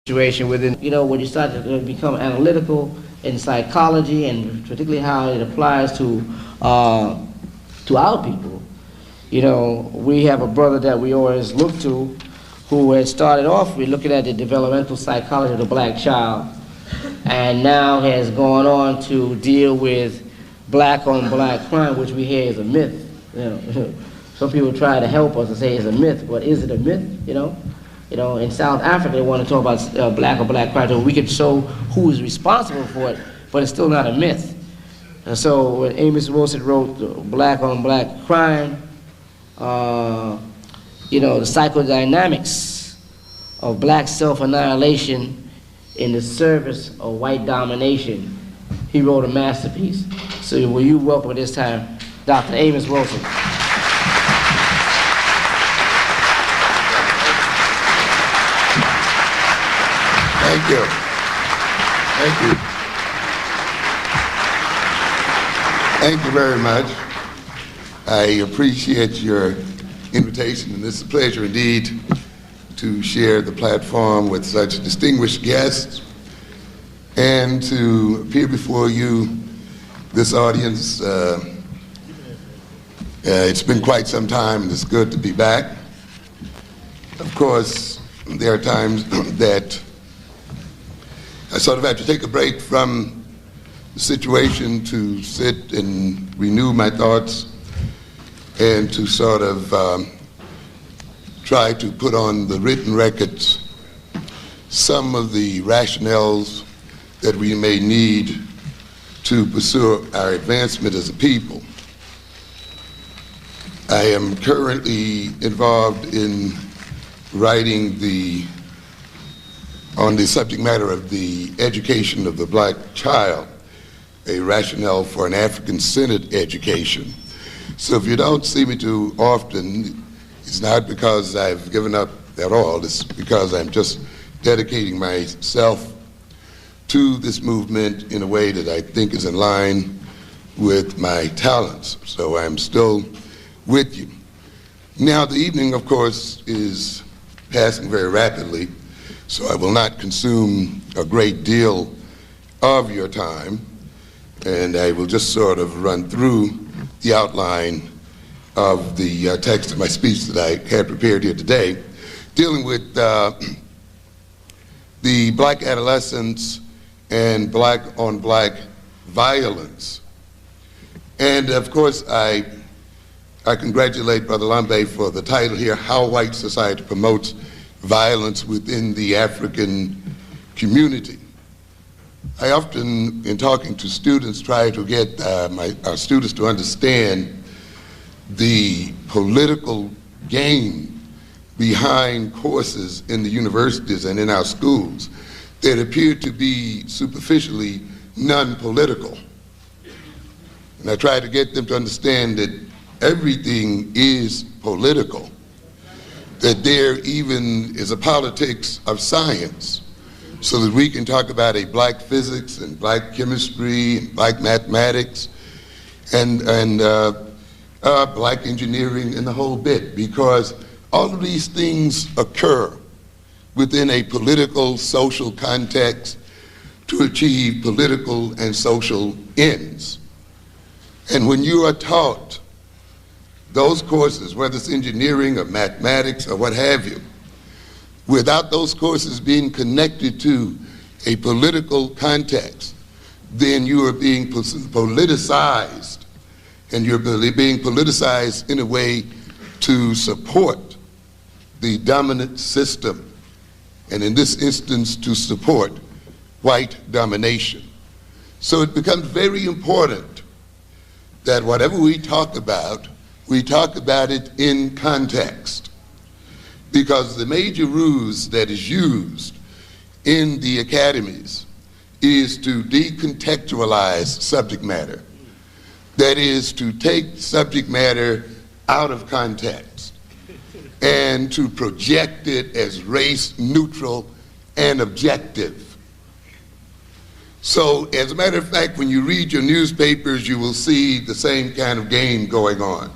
situation within, when you start to become analytical in psychology and particularly how it applies to our people. We have a brother that we always look to who had started off with looking at the developmental psychology of the black child and now has gone on to deal with black on black crime, which we hear is a myth. Some people try to help us and say it's a myth, but is it a myth? In South Africa they want to talk about black on black crime, so we can show who is responsible for it, but it's still not a myth. And so when Amos Wilson wrote Black on Black Crime, the psychodynamics of black self-annihilation in the service of white domination, he wrote a masterpiece. So will you welcome at this time Dr. Amos Wilson. Thank you. Thank you. Thank you very much. I appreciate your invitation, and it's a pleasure indeed to share the platform with such distinguished guests and to appear before you, this audience. It's been quite some time, and it's good to be back. Of course, there are times that I sort of have to take a break from the situation to sit and renew my thoughts and to sort of try to put on the written records some of the rationales that we may need to pursue our advancement as a people. I am currently involved in writing on the subject matter of the education of the black child, a rationale for an African-centered education. So if you don't see me too often, it's not because I've given up at all, it's because I'm just dedicating myself to this movement in a way that I think is in line with my talents. So I'm still with you. Now the evening, of course, is passing very rapidly, so I will not consume a great deal of your time, and I will just sort of run through the outline of the text of my speech that I had prepared here today, dealing with the black adolescence and black on black violence. And of course, I congratulate Brother Lambe for the title here, How White Society Promotes Violence Within the African Community. I often, in talking to students, try to get our students to understand the political game behind courses in the universities and in our schools that appear to be superficially non-political. And I try to get them to understand that everything is political, that there even is a politics of science, so that we can talk about a black physics and black chemistry and black mathematics and black engineering and the whole bit, because all of these things occur within a political, social context to achieve political and social ends. And when you are taught those courses, whether it's engineering or mathematics or what have you, without those courses being connected to a political context, then you are being politicized, and you're being politicized in a way to support the dominant system, and in this instance to support white domination. So it becomes very important that whatever we talk about it in context, because the major ruse that is used in the academies is to decontextualize subject matter. That is, to take subject matter out of context and to project it as race neutral and objective. So, as a matter of fact, when you read your newspapers, you will see the same kind of game going on.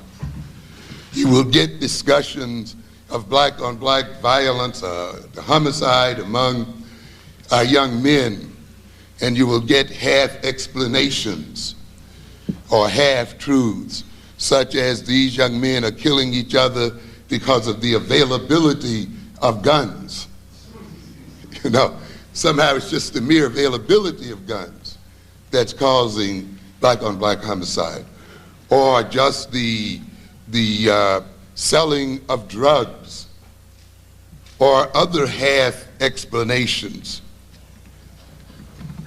You will get discussions of black on black violence, the homicide among our young men, and you will get half explanations or half truths, such as these young men are killing each other because of the availability of guns. You know, somehow it's just the mere availability of guns that's causing black-on-black homicide, or just the selling of drugs, or other half explanations.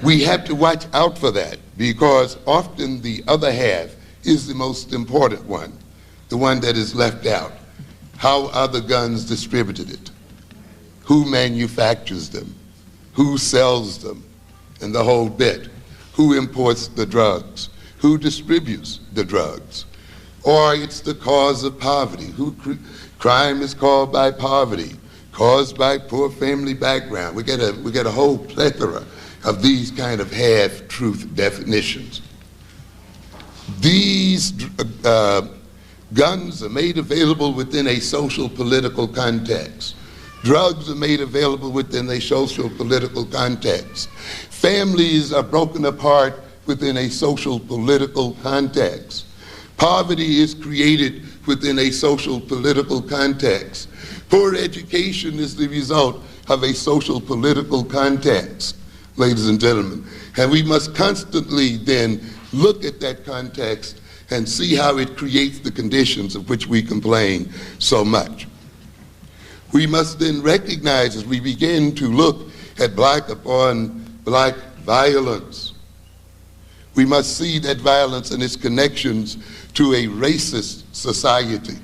We have to watch out for that, because often the other half is the most important one, the one that is left out. How are the guns distributed? Who manufactures them? Who sells them? And the whole bit. Who imports the drugs? Who distributes the drugs? Or it's the cause of poverty. Crime is caused by poverty, caused by poor family background. We get a whole plethora of these kind of half-truth definitions. These guns are made available within a social political context. Drugs are made available within a social political context. Families are broken apart within a social political context. Poverty is created within a social political context. Poor education is the result of a social political context, ladies and gentlemen. And we must constantly then look at that context and see how it creates the conditions of which we complain so much. We must then recognize, as we begin to look at black upon black violence, we must see that violence and its connections to a racist society.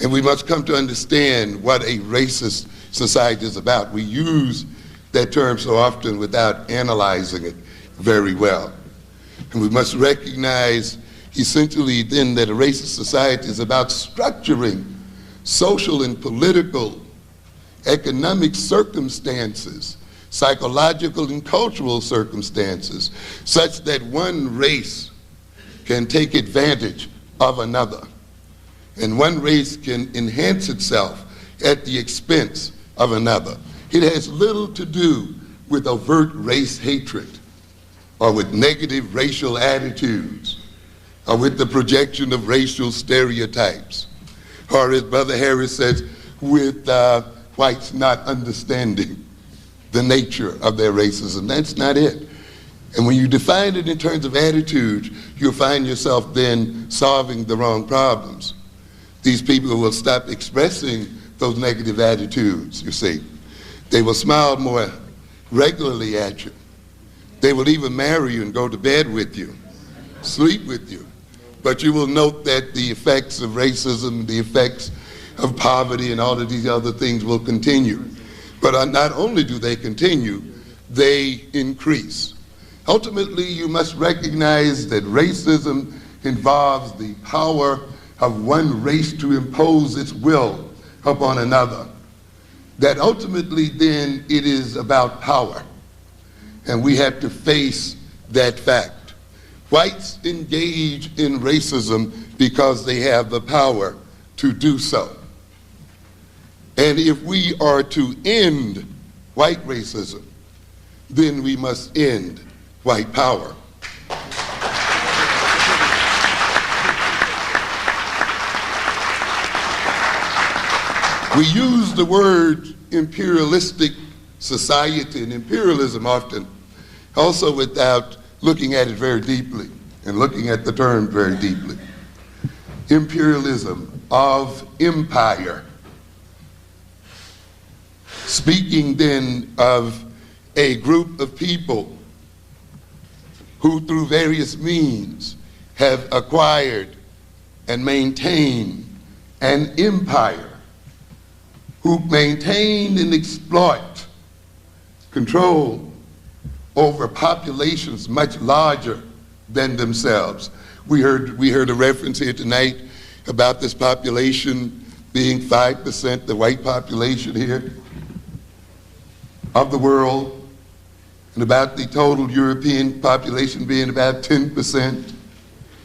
And we must come to understand what a racist society is about. We use that term so often without analyzing it very well. And we must recognize essentially then that a racist society is about structuring social and political, economic circumstances, psychological and cultural circumstances, such that one race can take advantage of another, and one race can enhance itself at the expense of another. It has little to do with overt race hatred, or with negative racial attitudes, or with the projection of racial stereotypes, or as Brother Harris says, with whites not understanding the nature of their racism. That's not it. And when you define it in terms of attitude, you'll find yourself then solving the wrong problems. These people will stop expressing those negative attitudes, you see. They will smile more regularly at you. They will even marry you and go to bed with you, sleep with you. But you will note that the effects of racism, the effects of poverty, and all of these other things will continue. But not only do they continue, they increase. Ultimately, you must recognize that racism involves the power of one race to impose its will upon another. That ultimately then it is about power. And we have to face that fact. Whites engage in racism because they have the power to do so. And if we are to end white racism, then we must end white power. We use the word imperialistic society and imperialism often, also without looking at it very deeply and looking at the term very deeply. Imperialism of empire. Speaking then of a group of people who through various means have acquired and maintained an empire, who maintain and exploit control over populations much larger than themselves. We heard a reference here tonight about this population being 5%, the white population here of the world, and about the total European population being about 10%,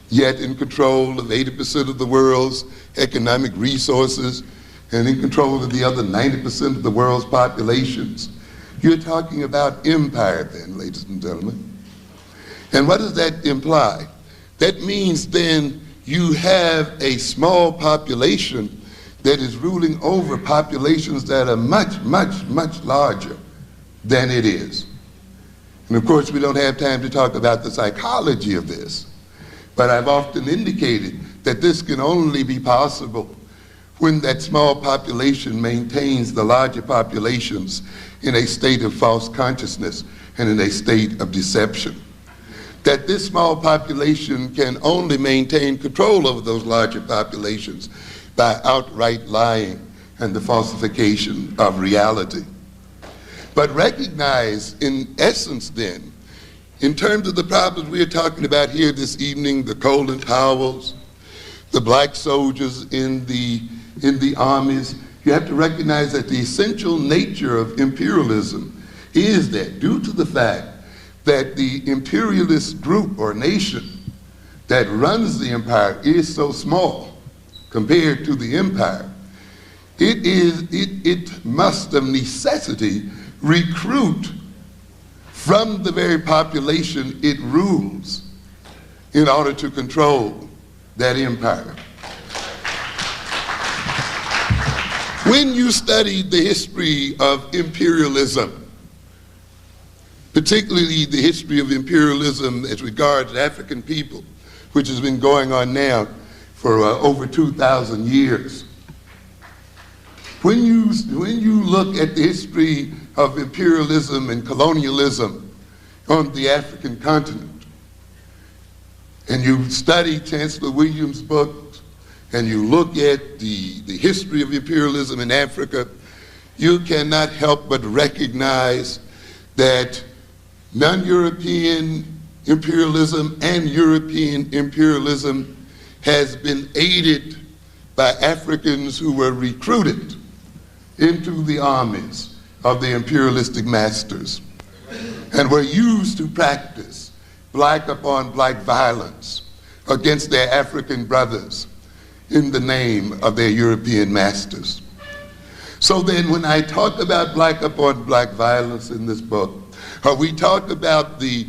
yet in control of 80% of the world's economic resources and in control of the other 90% of the world's populations. You're talking about empire then, ladies and gentlemen. And what does that imply? That means then you have a small population that is ruling over populations that are much, much, much larger than it is. And of course, we don't have time to talk about the psychology of this, but I've often indicated that this can only be possible when that small population maintains the larger populations in a state of false consciousness and in a state of deception. That this small population can only maintain control over those larger populations by outright lying and the falsification of reality. But recognize, in essence then, in terms of the problems we are talking about here this evening, the Colin Powells, the black soldiers in the armies, you have to recognize that the essential nature of imperialism is that due to the fact that the imperialist group or nation that runs the empire is so small compared to the empire, it must of necessity recruit from the very population it rules in order to control that empire. When you study the history of imperialism, particularly the history of imperialism as regards African people, which has been going on now for over 2,000 years, when you look at the history of imperialism and colonialism on the African continent, and you study Chancellor Williams' books, and you look at the history of imperialism in Africa, you cannot help but recognize that non-European imperialism and European imperialism has been aided by Africans who were recruited into the armies of the imperialistic masters and were used to practice black upon black violence against their African brothers in the name of their European masters. So then when I talk about black upon black violence in this book, or we talk about the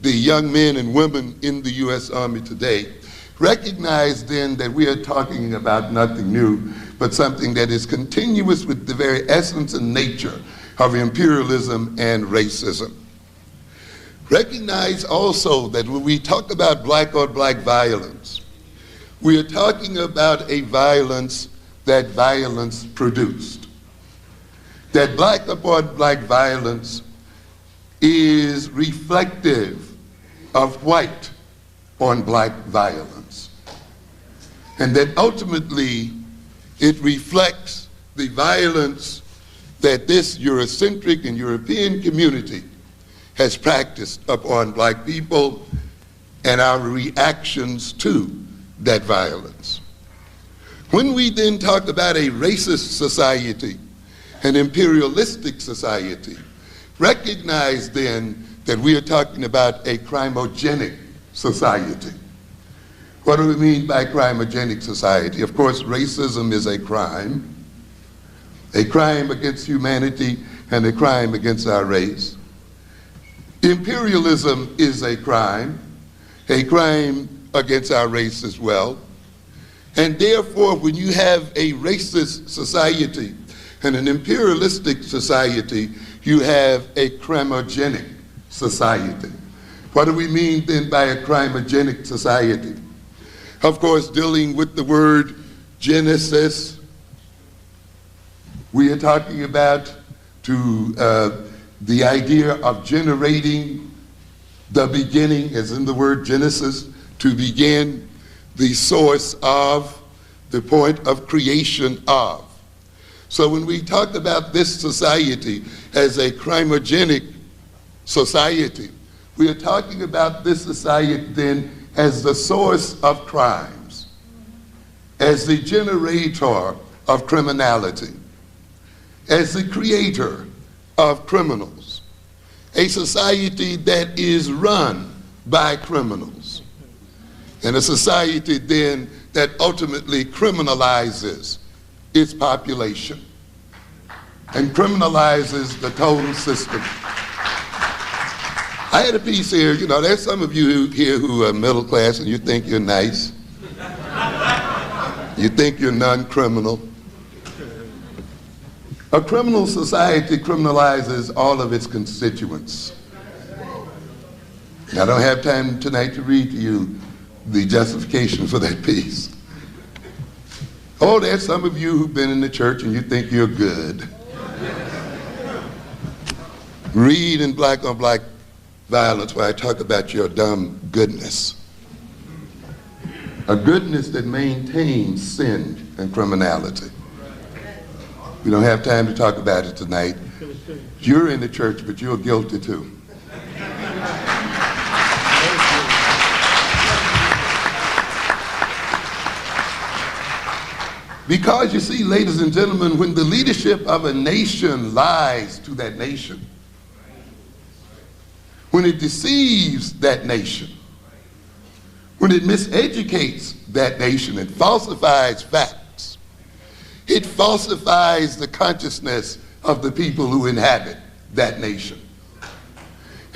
young men and women in the U.S. Army today, recognize then that we are talking about nothing new, but something that is continuous with the very essence and nature of imperialism and racism. Recognize also that when we talk about black on black violence, we are talking about a violence that violence produced. That black upon black violence is reflective of white on black violence. And that ultimately it reflects the violence that this Eurocentric and European community has practiced upon black people and our reactions to that violence. When we then talk about a racist society, an imperialistic society, recognize then that we are talking about a crimogenic society. What do we mean by crimogenic society? Of course, racism is a crime against humanity and a crime against our race. Imperialism is a crime against our race as well. And therefore, when you have a racist society and an imperialistic society, you have a crimogenic society. What do we mean then by a crimogenic society? Of course, dealing with the word Genesis, we are talking about the idea of generating the beginning, as in the word Genesis, to begin, the source of, the point of creation of. So when we talk about this society as a crimogenic society, we are talking about this society then as the source of crimes, as the generator of criminality, as the creator of criminals, a society that is run by criminals, and a society then that ultimately criminalizes its population. and criminalizes the total system. I had a piece here, you know, there's some of you here who are middle class and you think you're nice. You think you're non-criminal. A criminal society criminalizes all of its constituents. I don't have time tonight to read to you the justification for that piece. Oh, there's some of you who've been in the church and you think you're good. Read in Black on Black Violence where I talk about your dumb goodness. A goodness that maintains sin and criminality. We don't have time to talk about it tonight. You're in the church, but you're guilty too. Because you see, ladies and gentlemen, when the leadership of a nation lies to that nation, when it deceives that nation, when it miseducates that nation and falsifies facts, it falsifies the consciousness of the people who inhabit that nation.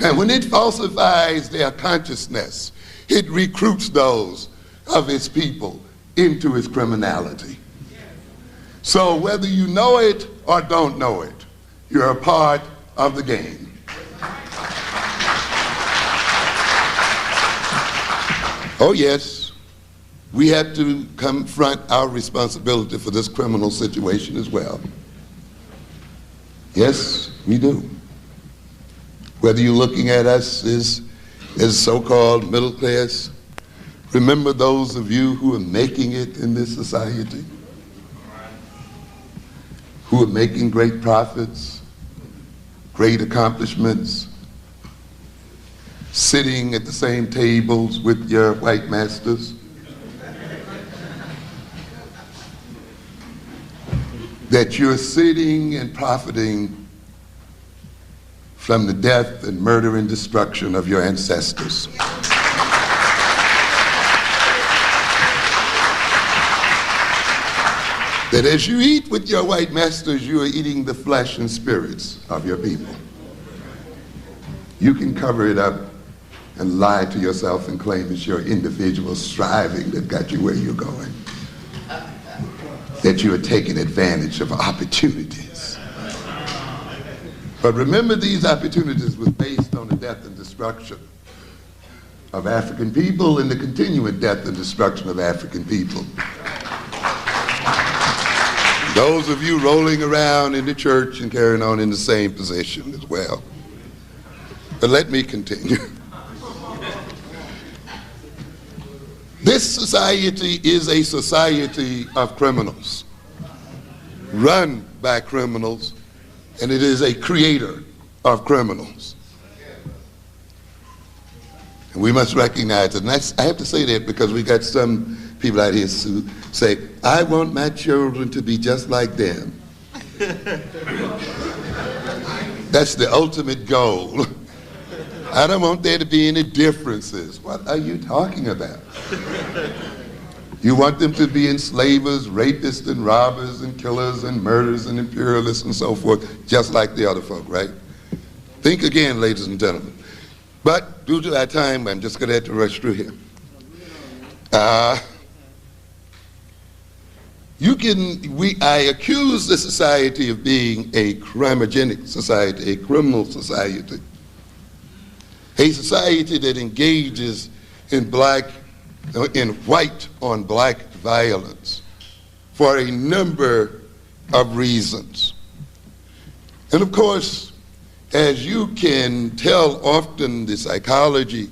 And when it falsifies their consciousness, it recruits those of its people into its criminality. So whether you know it or don't know it, you're a part of the game. Oh yes, we have to confront our responsibility for this criminal situation as well. Yes, we do. Whether you're looking at us as so-called middle class, remember those of you who are making it in this society, who are making great profits, great accomplishments, sitting at the same tables with your white masters, that you're sitting and profiting from the death and murder and destruction of your ancestors. That as you eat with your white masters, you are eating the flesh and spirits of your people. You can cover it up and lie to yourself and claim it's your individual striving that got you where you're going. That you are taking advantage of opportunities. But remember, these opportunities were based on the death and destruction of African people and the continuing death and destruction of African people. Those of you rolling around in the church and carrying on in the same position as well. But let me continue. This society is a society of criminals, run by criminals, and it is a creator of criminals. And we must recognize it. And I have to say that because we got some people out here who say, I want my children to be just like them. That's the ultimate goal. I don't want there to be any differences. What are you talking about? You want them to be enslavers, rapists, and robbers, and killers, and murderers, and imperialists, and so forth, just like the other folk, right? Think again, ladies and gentlemen. But due to our time, I'm just going to have to rush through here. I accuse the society of being a crimogenic society, a criminal society, a society that engages in white on black violence for a number of reasons. And of course, as you can tell often the psychology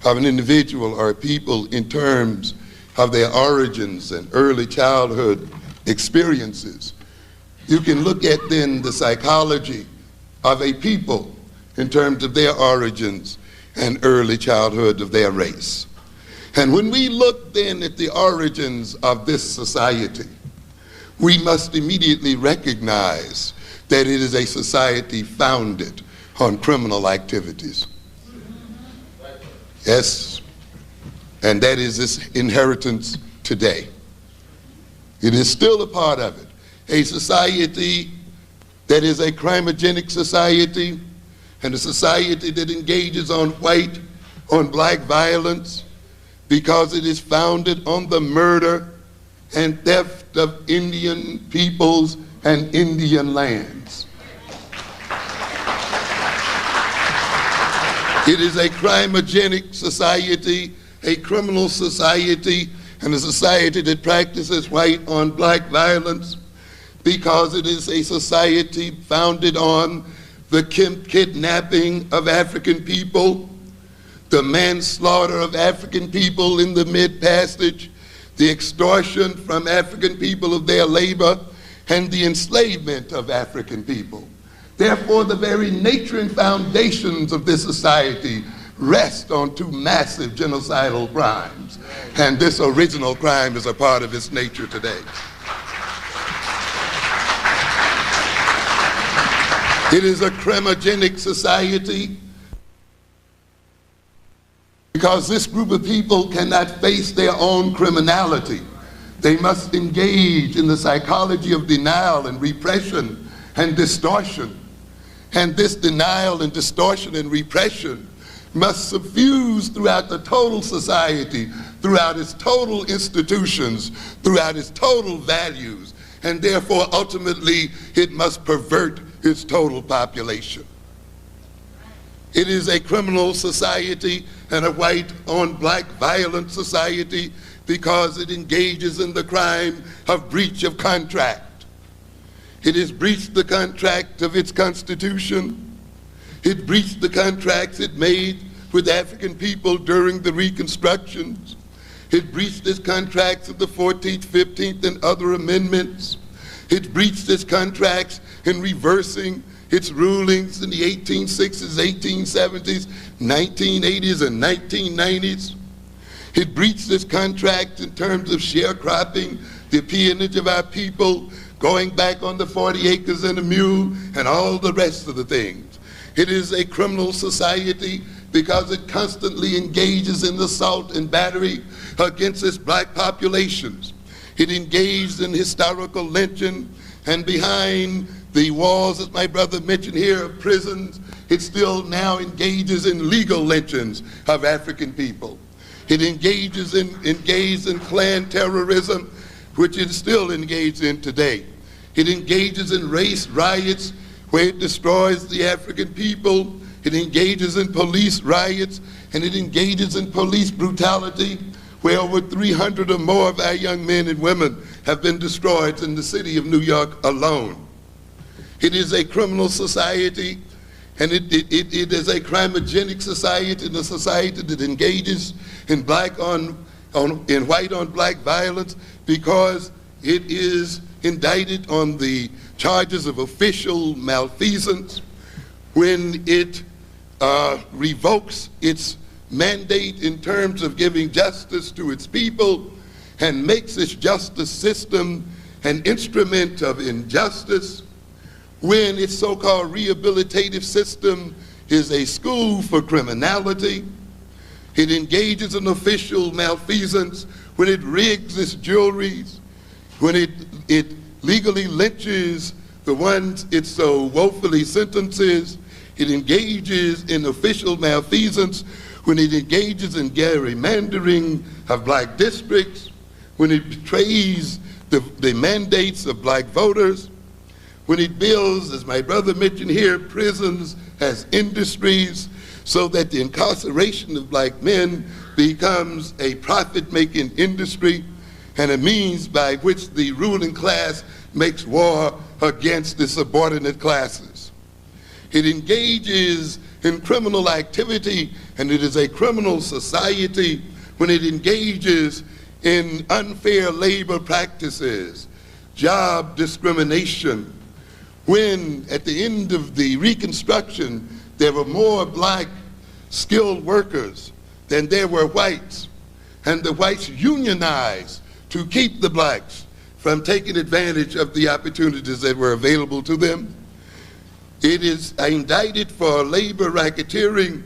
of an individual or a people in terms of their origins and early childhood experiences, you can look at then the psychology of a people in terms of their origins and early childhood of their race. And when we look then at the origins of this society, we must immediately recognize that it is a society founded on criminal activities. Yes, and that is its inheritance today. It is still a part of it. A society that is a crimogenic society and a society that engages on black violence because it is founded on the murder and theft of Indian peoples and Indian lands. It is a crimogenic society, a criminal society, and a society that practices white on black violence because it is a society founded on the kidnapping of African people, the manslaughter of African people in the Mid-Passage, the extortion from African people of their labor, and the enslavement of African people. Therefore, the very nature and foundations of this society rest on two massive genocidal crimes, and this original crime is a part of its nature today. It is a crimogenic society because this group of people cannot face their own criminality. They must engage in the psychology of denial and repression and distortion. And this denial and distortion and repression must suffuse throughout the total society, throughout its total institutions, throughout its total values, and therefore ultimately it must pervert its total population. It is a criminal society and a white on black violent society because it engages in the crime of breach of contract. It has breached the contract of its constitution. It breached the contracts it made with African people during the Reconstructions. It breached its contracts of the 14th, 15th, and other amendments. It breached its contracts in reversing its rulings in the 1860s, 1870s, 1980s, and 1990s. It breached its contract in terms of sharecropping, the peonage of our people, going back on the 40 acres and a mule, and all the rest of the things. It is a criminal society because it constantly engages in assault and battery against its black populations. It engaged in historical lynching, and behind the walls, as my brother mentioned here, of prisons, it still now engages in legal lynchings of African people. It engaged in clan terrorism, which it still engaged in today. It engages in race riots where it destroys the African people. It engages in police riots, and it engages in police brutality where over 300 or more of our young men and women have been destroyed in the city of New York alone. It is a criminal society, and it is a crimogenic society, and a society that engages in white on black violence because it is indicted on the charges of official malfeasance when it revokes its mandate in terms of giving justice to its people and makes its justice system an instrument of injustice, when its so-called rehabilitative system is a school for criminality. It engages in official malfeasance when it rigs its juries, when it legally lynches the ones it so woefully sentences. It engages in official malfeasance when it engages in gerrymandering of black districts, when it betrays the mandates of black voters, when it builds, as my brother mentioned here, prisons as industries so that the incarceration of black men becomes a profit-making industry and a means by which the ruling class makes war against the subordinate classes. It engages in criminal activity, and it is a criminal society when it engages in unfair labor practices, job discrimination, when at the end of the Reconstruction there were more black skilled workers than there were whites, and the whites unionized to keep the blacks from taking advantage of the opportunities that were available to them. It is indicted for labor racketeering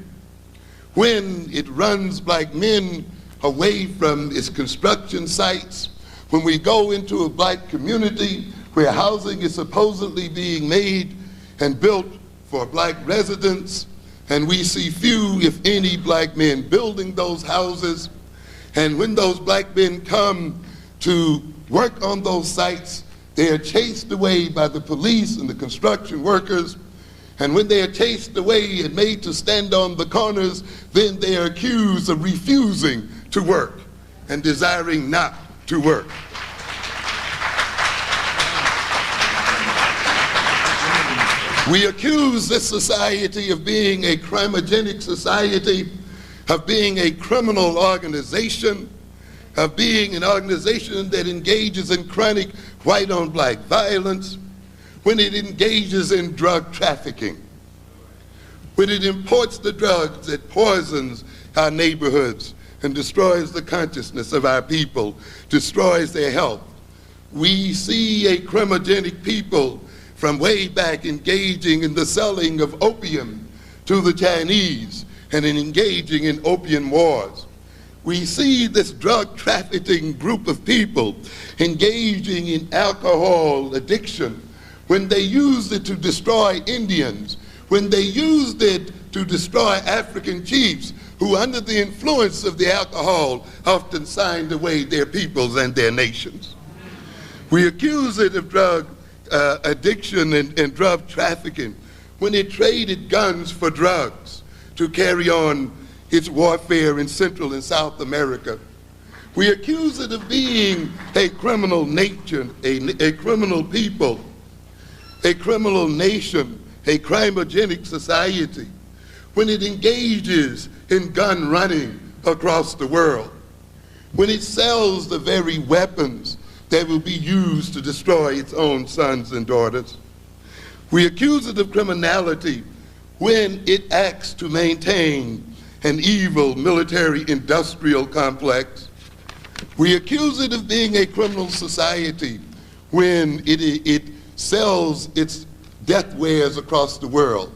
when it runs black men away from its construction sites. When we go into a black community, where housing is supposedly being made and built for black residents, and we see few, if any, black men building those houses. And when those black men come to work on those sites, they are chased away by the police and the construction workers. And when they are chased away and made to stand on the corners, then they are accused of refusing to work and desiring not to work. We accuse this society of being a crimogenic society, of being a criminal organization, of being an organization that engages in chronic white-on-black violence, when it engages in drug trafficking, when it imports the drugs that poisons our neighborhoods and destroys the consciousness of our people, destroys their health. We see a crimogenic people from way back engaging in the selling of opium to the Chinese and in engaging in opium wars. We see this drug trafficking group of people engaging in alcohol addiction when they used it to destroy Indians, when they used it to destroy African chiefs who under the influence of the alcohol often signed away their peoples and their nations. We accuse it of drug addiction and drug trafficking when it traded guns for drugs to carry on its warfare in Central and South America. We accuse it of being a criminal nation, a criminal people, a criminal nation, a crimogenic society, when it engages in gun running across the world, when it sells the very weapons that will be used to destroy its own sons and daughters. We accuse it of criminality when it acts to maintain an evil military-industrial complex. We accuse it of being a criminal society when it sells its death wares across the world.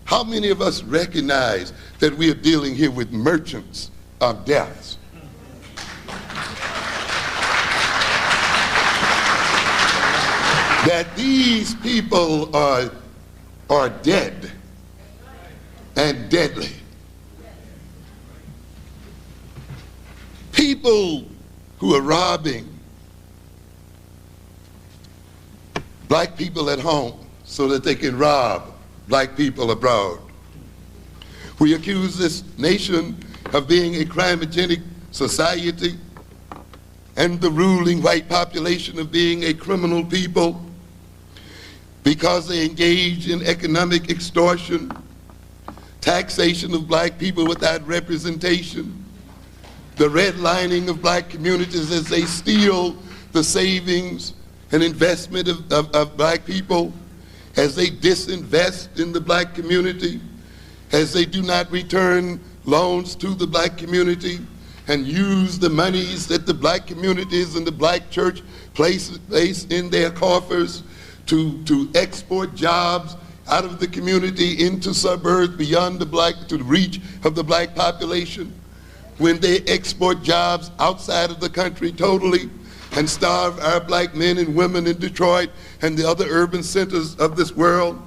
How many of us recognize that we are dealing here with merchants of deaths? That these people are dead and deadly. People who are robbing black people at home so that they can rob black people abroad. We accuse this nation of being a crimogenic society and the ruling white population of being a criminal people because they engage in economic extortion, taxation of black people without representation, the redlining of black communities as they steal the savings and investment of black people, as they disinvest in the black community, as they do not return loans to the black community and use the monies that the black communities and the black church place in their coffers to export jobs out of the community into suburbs beyond to the reach of the black population, when they export jobs outside of the country totally and starve our black men and women in Detroit and the other urban centers of this world.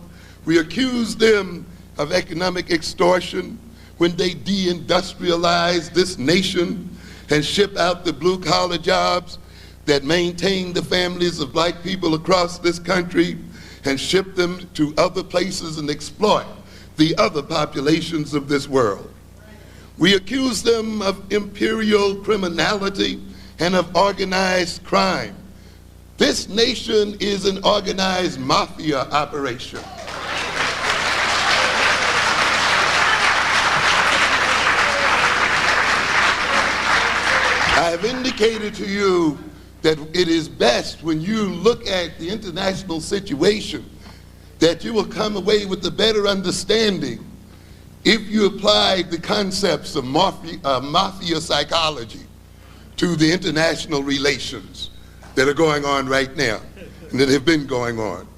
We accuse them of economic extortion when they deindustrialize this nation and ship out the blue-collar jobs that maintain the families of black people across this country and ship them to other places and exploit the other populations of this world. We accuse them of imperial criminality and of organized crime. This nation is an organized mafia operation. I have indicated to you that it is best when you look at the international situation that you will come away with a better understanding if you apply the concepts of mafia psychology to the international relations that are going on right now and that have been going on.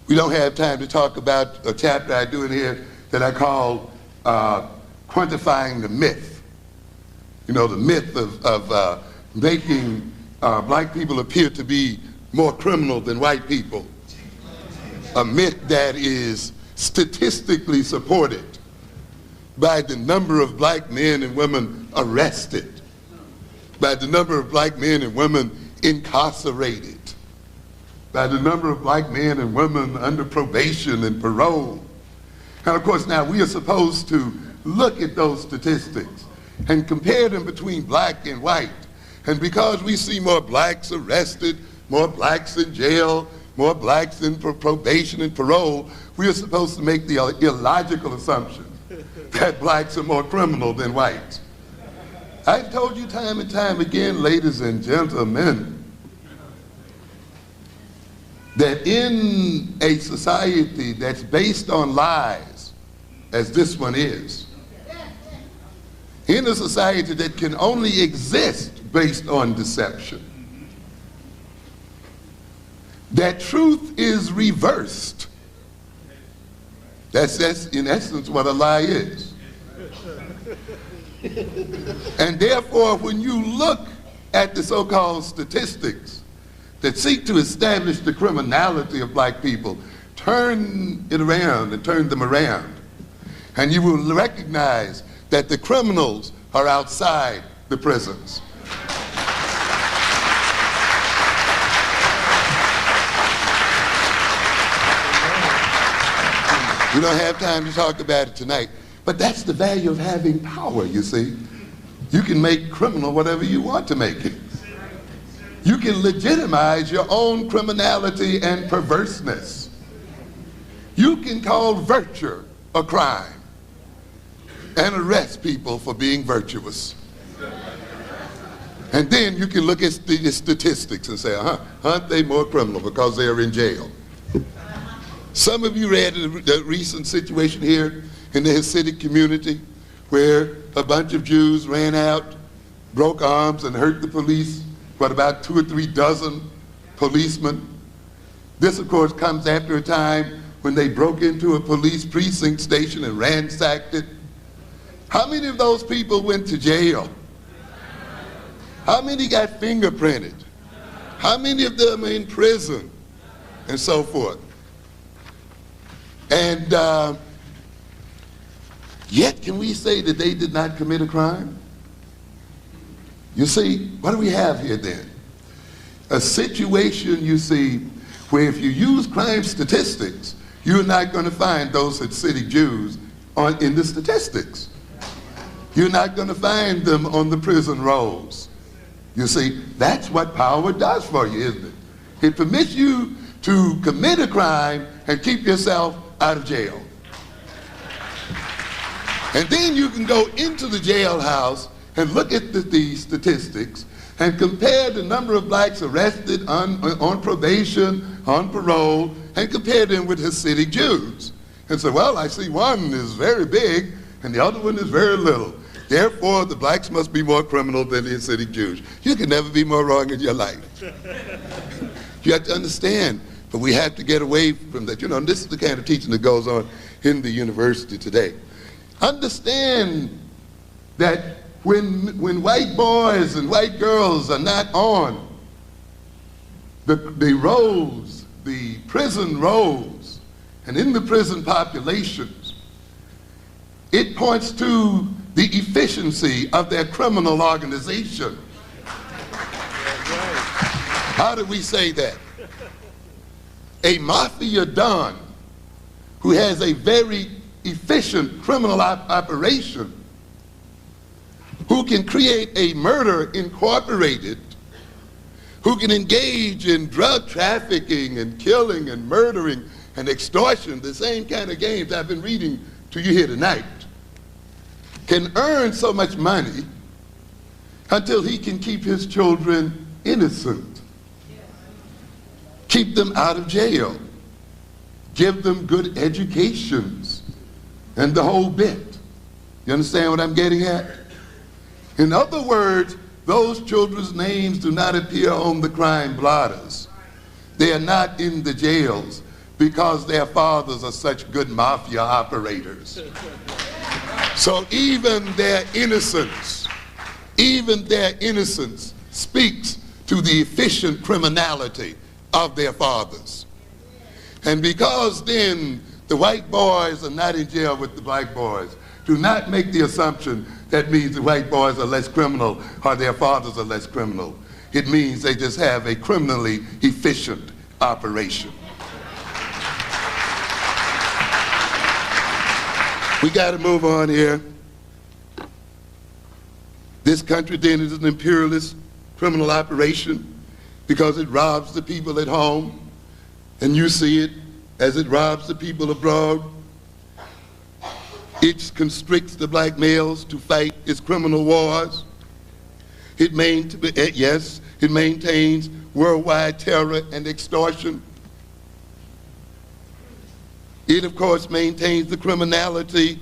We don't have time to talk about a chapter I do in here that I call quantifying the myth. You know, the myth of making black people appear to be more criminal than white people. A myth that is statistically supported by the number of black men and women arrested, by the number of black men and women incarcerated, by the number of black men and women under probation and parole. And of course now we are supposed to look at those statistics and compare them between black and white. And because we see more blacks arrested, more blacks in jail, more blacks in probation and parole, we are supposed to make the illogical assumption that blacks are more criminal than whites. I've told you time and time again, ladies and gentlemen, that in a society that's based on lies, as this one is, in a society that can only exist based on deception, that truth is reversed. That's in essence what a lie is. And therefore, when you look at the so-called statistics that seek to establish the criminality of black people, turn it around and turn them around, and you will recognize that the criminals are outside the prisons. We don't have time to talk about it tonight, but that's the value of having power, you see. You can make criminal whatever you want to make it. You can legitimize your own criminality and perverseness. You can call virtue a crime and arrest people for being virtuous. And then you can look at the statistics and say, aren't they more criminal because they're in jail? Some of you read the recent situation here in the Hasidic community where a bunch of Jews ran out, broke arms, and hurt the police, about 2 or 3 dozen policemen. This, of course, comes after a time when they broke into a police precinct station and ransacked it. How many of those people went to jail? How many got fingerprinted? How many of them are in prison? And so forth. And yet, can we say that they did not commit a crime? You see, what do we have here then? A situation, you see, where if you use crime statistics, you're not going to find those Hasidic Jews in the statistics. You're not going to find them on the prison rolls. You see, that's what power does for you, isn't it? It permits you to commit a crime and keep yourself out of jail. And then you can go into the jailhouse and look at the statistics and compare the number of blacks arrested on probation, on parole, and compare them with Hasidic Jews. And say, well, I see one is very big and the other one is very little. Therefore, the blacks must be more criminal than the Hasidic Jews. You can never be more wrong in your life. You have to understand, but we have to get away from that. You know, this is the kind of teaching that goes on in the university today. Understand that when white boys and white girls are not on the rolls, the prison rolls, and in the prison populations, it points to the efficiency of their criminal organization. How do we say that? A mafia don who has a very efficient criminal operation, who can create a murder incorporated, who can engage in drug trafficking and killing and murdering and extortion, the same kind of games I've been reading to you here tonight, can earn so much money until he can keep his children innocent, keep them out of jail, give them good educations, and the whole bit. You understand what I'm getting at? In other words, those children's names do not appear on the crime blotters. They are not in the jails because their fathers are such good mafia operators. So even their innocence speaks to the efficient criminality of their fathers. And because then the white boys are not in jail with the black boys, do not make the assumption that means the white boys are less criminal or their fathers are less criminal. It means they just have a criminally efficient operation. We got to move on here. This country then is an imperialist criminal operation because it robs the people at home, and you see it as it robs the people abroad. It constricts the black males to fight its criminal wars. It maintains worldwide terror and extortion. It, of course, maintains the criminality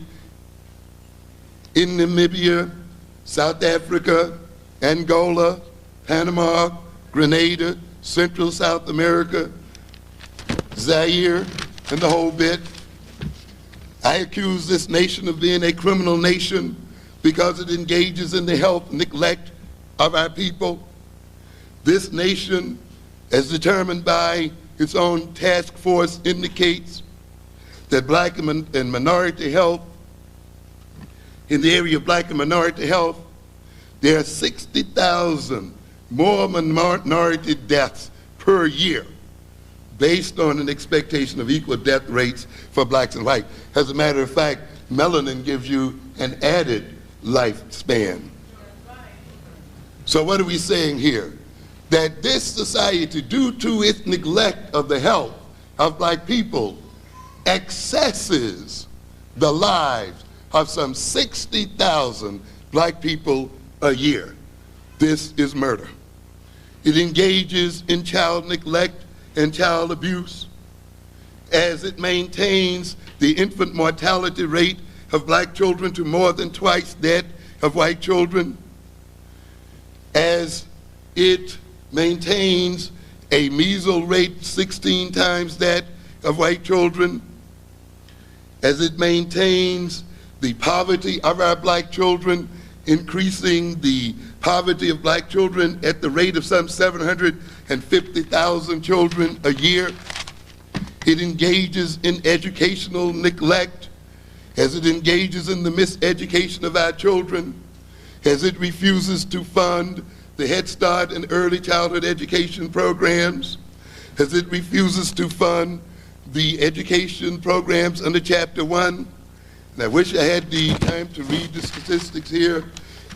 in Namibia, South Africa, Angola, Panama, Grenada, Central South America, Zaire, and the whole bit. I accuse this nation of being a criminal nation because it engages in the health neglect of our people. This nation, as determined by its own task force, indicates that black and minority health, in the area of black and minority health, there are 60,000 more minority deaths per year based on an expectation of equal death rates for blacks and whites. As a matter of fact, melanin gives you an added lifespan. So what are we saying here? That this society, due to its neglect of the health of black people, accesses the lives of some 60,000 black people a year. This is murder. It engages in child neglect and child abuse, as it maintains the infant mortality rate of black children to more than twice that of white children, as it maintains a measles rate 16 times that of white children, as it maintains the poverty of our black children, increasing the poverty of black children at the rate of some 750,000 children a year. It engages in educational neglect, as it engages in the miseducation of our children, as it refuses to fund the Head Start and early childhood education programs, as it refuses to fund the education programs under Chapter 1. And I wish I had the time to read the statistics here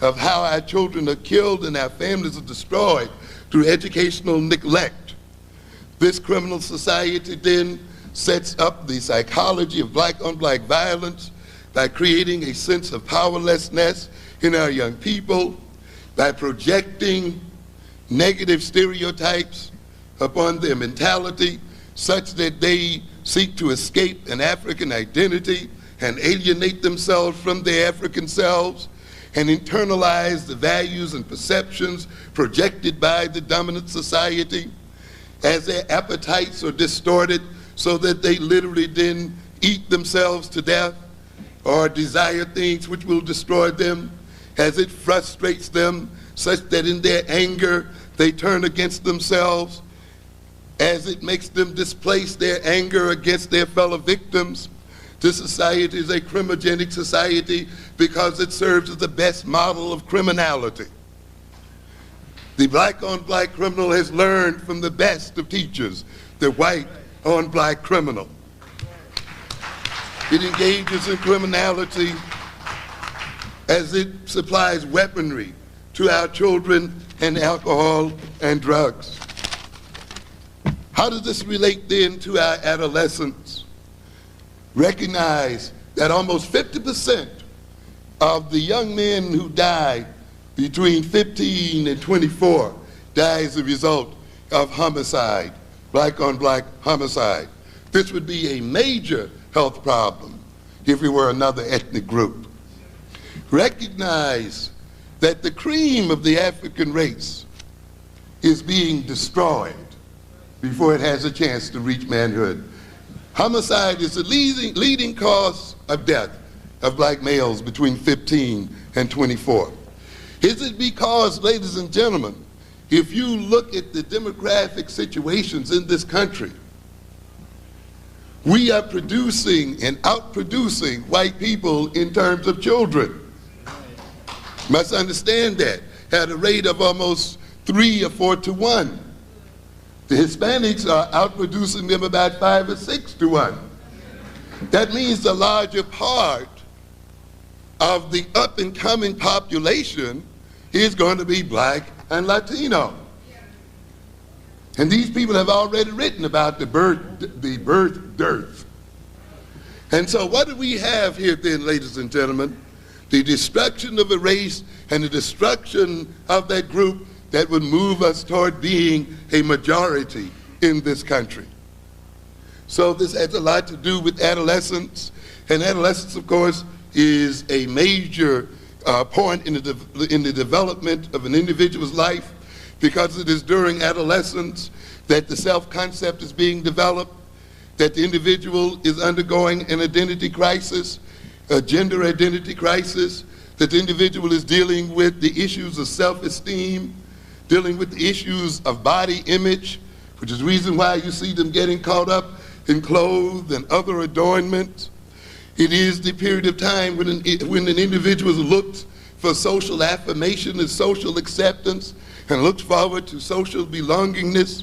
of how our children are killed and our families are destroyed through educational neglect. This criminal society then sets up the psychology of black-on-black violence by creating a sense of powerlessness in our young people, by projecting negative stereotypes upon their mentality such that they seek to escape an African identity and alienate themselves from their African selves and internalize the values and perceptions projected by the dominant society, as their appetites are distorted so that they literally then eat themselves to death or desire things which will destroy them, as it frustrates them such that in their anger they turn against themselves, as it makes them displace their anger against their fellow victims. This society is a crimogenic society because it serves as the best model of criminality. The black-on-black criminal has learned from the best of teachers, the white-on-black criminal. It engages in criminality as it supplies weaponry to our children and alcohol and drugs. How does this relate then to our adolescents? Recognize that almost 50% of the young men who die between 15 and 24 die as a result of homicide, black-on-black homicide. This would be a major health problem if we were another ethnic group. Recognize that the cream of the African race is being destroyed before it has a chance to reach manhood. Homicide is the leading cause of death of black males between 15 and 24. Is it because, ladies and gentlemen, if you look at the demographic situations in this country, we are producing and outproducing white people in terms of children. Must understand that, at a rate of almost 3 or 4 to 1. The Hispanics are outproducing them about 5 or 6 to 1. That means the larger part of the up-and-coming population is going to be black and Latino. And these people have already written about the birth dearth. And so what do we have here then, ladies and gentlemen? The destruction of a race and the destruction of that group that would move us toward being a majority in this country. So this has a lot to do with adolescence, and adolescence, of course, is a major point in the development of an individual's life, because it is during adolescence that the self-concept is being developed, that the individual is undergoing an identity crisis, a gender identity crisis, that the individual is dealing with the issues of self-esteem, dealing with the issues of body image, which is the reason why you see them getting caught up in clothes and other adornments. It is the period of time when an individual looks for social affirmation and social acceptance and looks forward to social belongingness.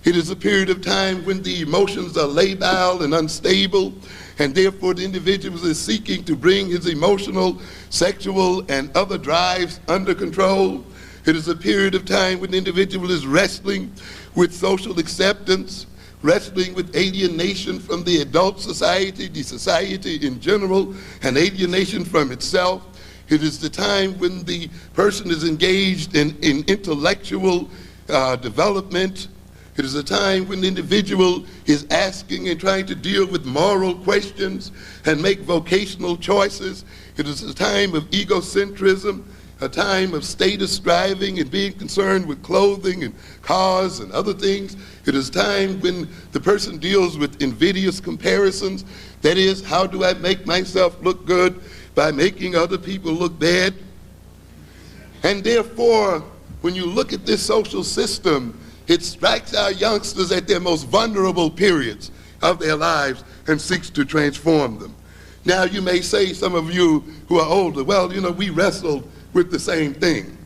It is a period of time when the emotions are labile and unstable, and therefore the individual is seeking to bring his emotional, sexual, and other drives under control. It is a period of time when the individual is wrestling with social acceptance, wrestling with alienation from the adult society, the society in general, and alienation from itself. It is the time when the person is engaged in intellectual development. It is a time when the individual is asking and trying to deal with moral questions and make vocational choices. It is a time of egocentrism, a time of status striving and being concerned with clothing and cars and other things. It is time when the person deals with invidious comparisons. That is, how do I make myself look good by making other people look bad? And therefore, when you look at this social system, it strikes our youngsters at their most vulnerable periods of their lives and seeks to transform them. Now you may say, some of you who are older, well, you know, we wrestled with the same thing.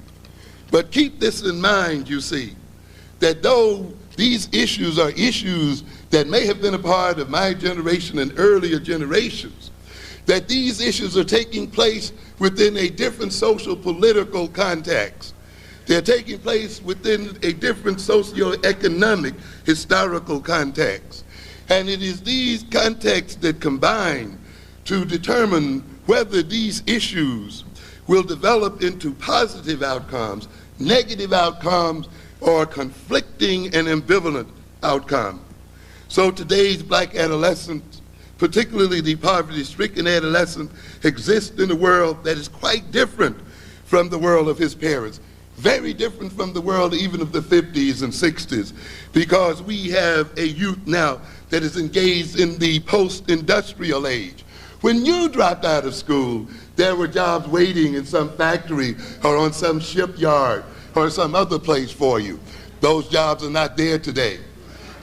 But keep this in mind, you see, that though these issues are issues that may have been a part of my generation and earlier generations, that these issues are taking place within a different social political context. They're taking place within a different socio-economic historical context. And it is these contexts that combine to determine whether these issues will develop into positive outcomes, negative outcomes, or conflicting and ambivalent outcomes. So today's black adolescent, particularly the poverty-stricken adolescent, exists in a world that is quite different from the world of his parents. Very different from the world even of the 50s and 60s, because we have a youth now that is engaged in the post-industrial age. When you dropped out of school, there were jobs waiting in some factory or on some shipyard or some other place for you. Those jobs are not there today.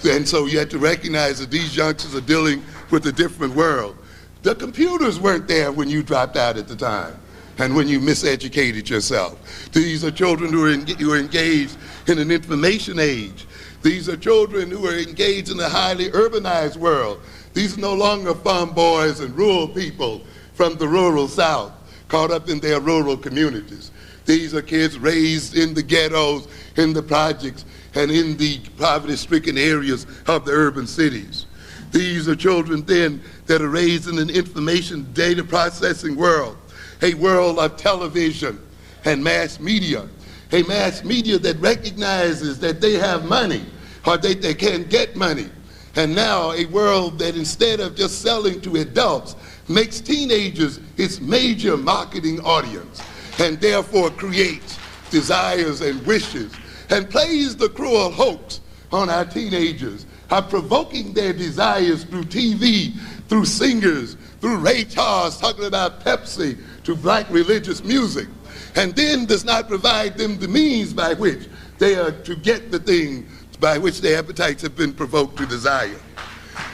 And so you have to recognize that these youngsters are dealing with a different world. The computers weren't there when you dropped out at the time and when you miseducated yourself. These are children who are engaged in an information age. These are children who are engaged in a highly urbanized world. These are no longer farm boys and rural people from the rural South, caught up in their rural communities. These are kids raised in the ghettos, in the projects, and in the poverty-stricken areas of the urban cities. These are children then that are raised in an information data processing world, a world of television and mass media, a mass media that recognizes that they have money or that they can get money. And now a world that instead of just selling to adults, makes teenagers its major marketing audience, and therefore creates desires and wishes, and plays the cruel hoax on our teenagers of provoking their desires through TV, through singers, through Ray Charles talking about Pepsi, to black religious music, and then does not provide them the means by which They are to get the thing by which their appetites have been provoked to desire.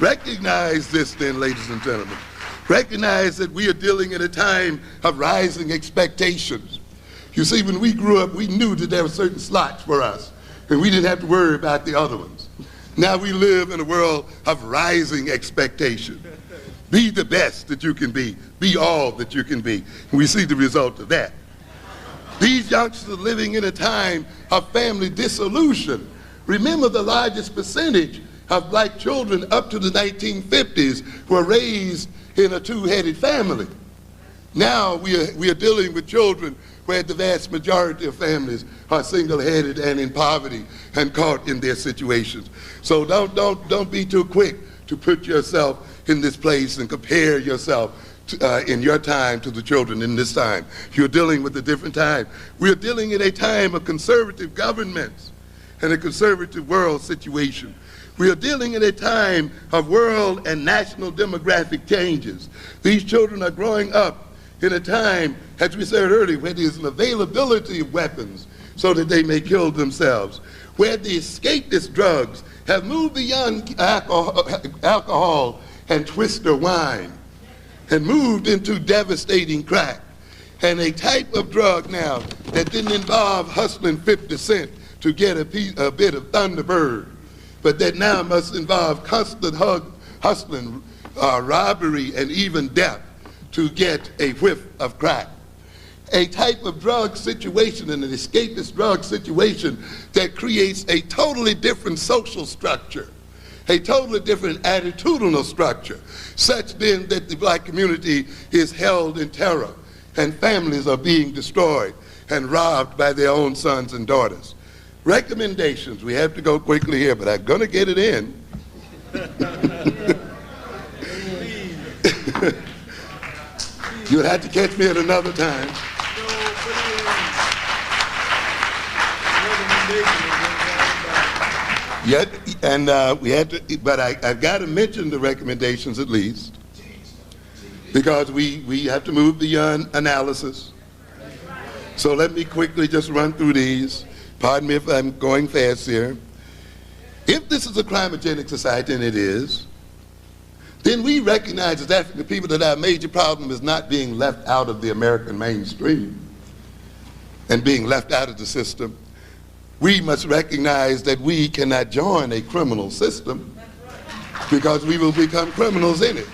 Recognize this then, ladies and gentlemen. Recognize that we are dealing in a time of rising expectations. You see, when we grew up, we knew that there were certain slots for us, and we didn't have to worry about the other ones. Now we live in a world of rising expectation. Be the best that you can be. Be all that you can be. And we see the result of that. These youngsters are living in a time of family dissolution. Remember, the largest percentage of black children up to the 1950s were raised in a two-headed family. Now we are dealing with children where the vast majority of families are single-headed and in poverty and caught in their situations. So don't be too quick to put yourself in this place and compare yourself in your time to the children in this time. You're dealing with a different time. We're dealing in a time of conservative governments and a conservative world situation. We are dealing in a time of world and national demographic changes. These children are growing up in a time, as we said earlier, where there's an availability of weapons so that they may kill themselves, where the escapist drugs have moved beyond alcohol and twister wine and moved into devastating crack, and a type of drug now that didn't involve hustling 50 cents to get a bit of Thunderbird, but that now must involve constant hustling, robbery, and even death to get a whiff of crack. A type of drug situation and an escapist drug situation that creates a totally different social structure, a totally different attitudinal structure, such then that the black community is held in terror and families are being destroyed and robbed by their own sons and daughters. Recommendations, we have to go quickly here, but I'm going to get it in. You'll have to catch me at another time. Yet, and we had to, but I've got to mention the recommendations at least, because we have to move beyond analysis. So let me quickly just run through these. Pardon me if I'm going fast here. If this is a crimogenic society, and it is, then we recognize as African people that our major problem is not being left out of the American mainstream and being left out of the system. We must recognize that we cannot join a criminal system because we will become criminals in it.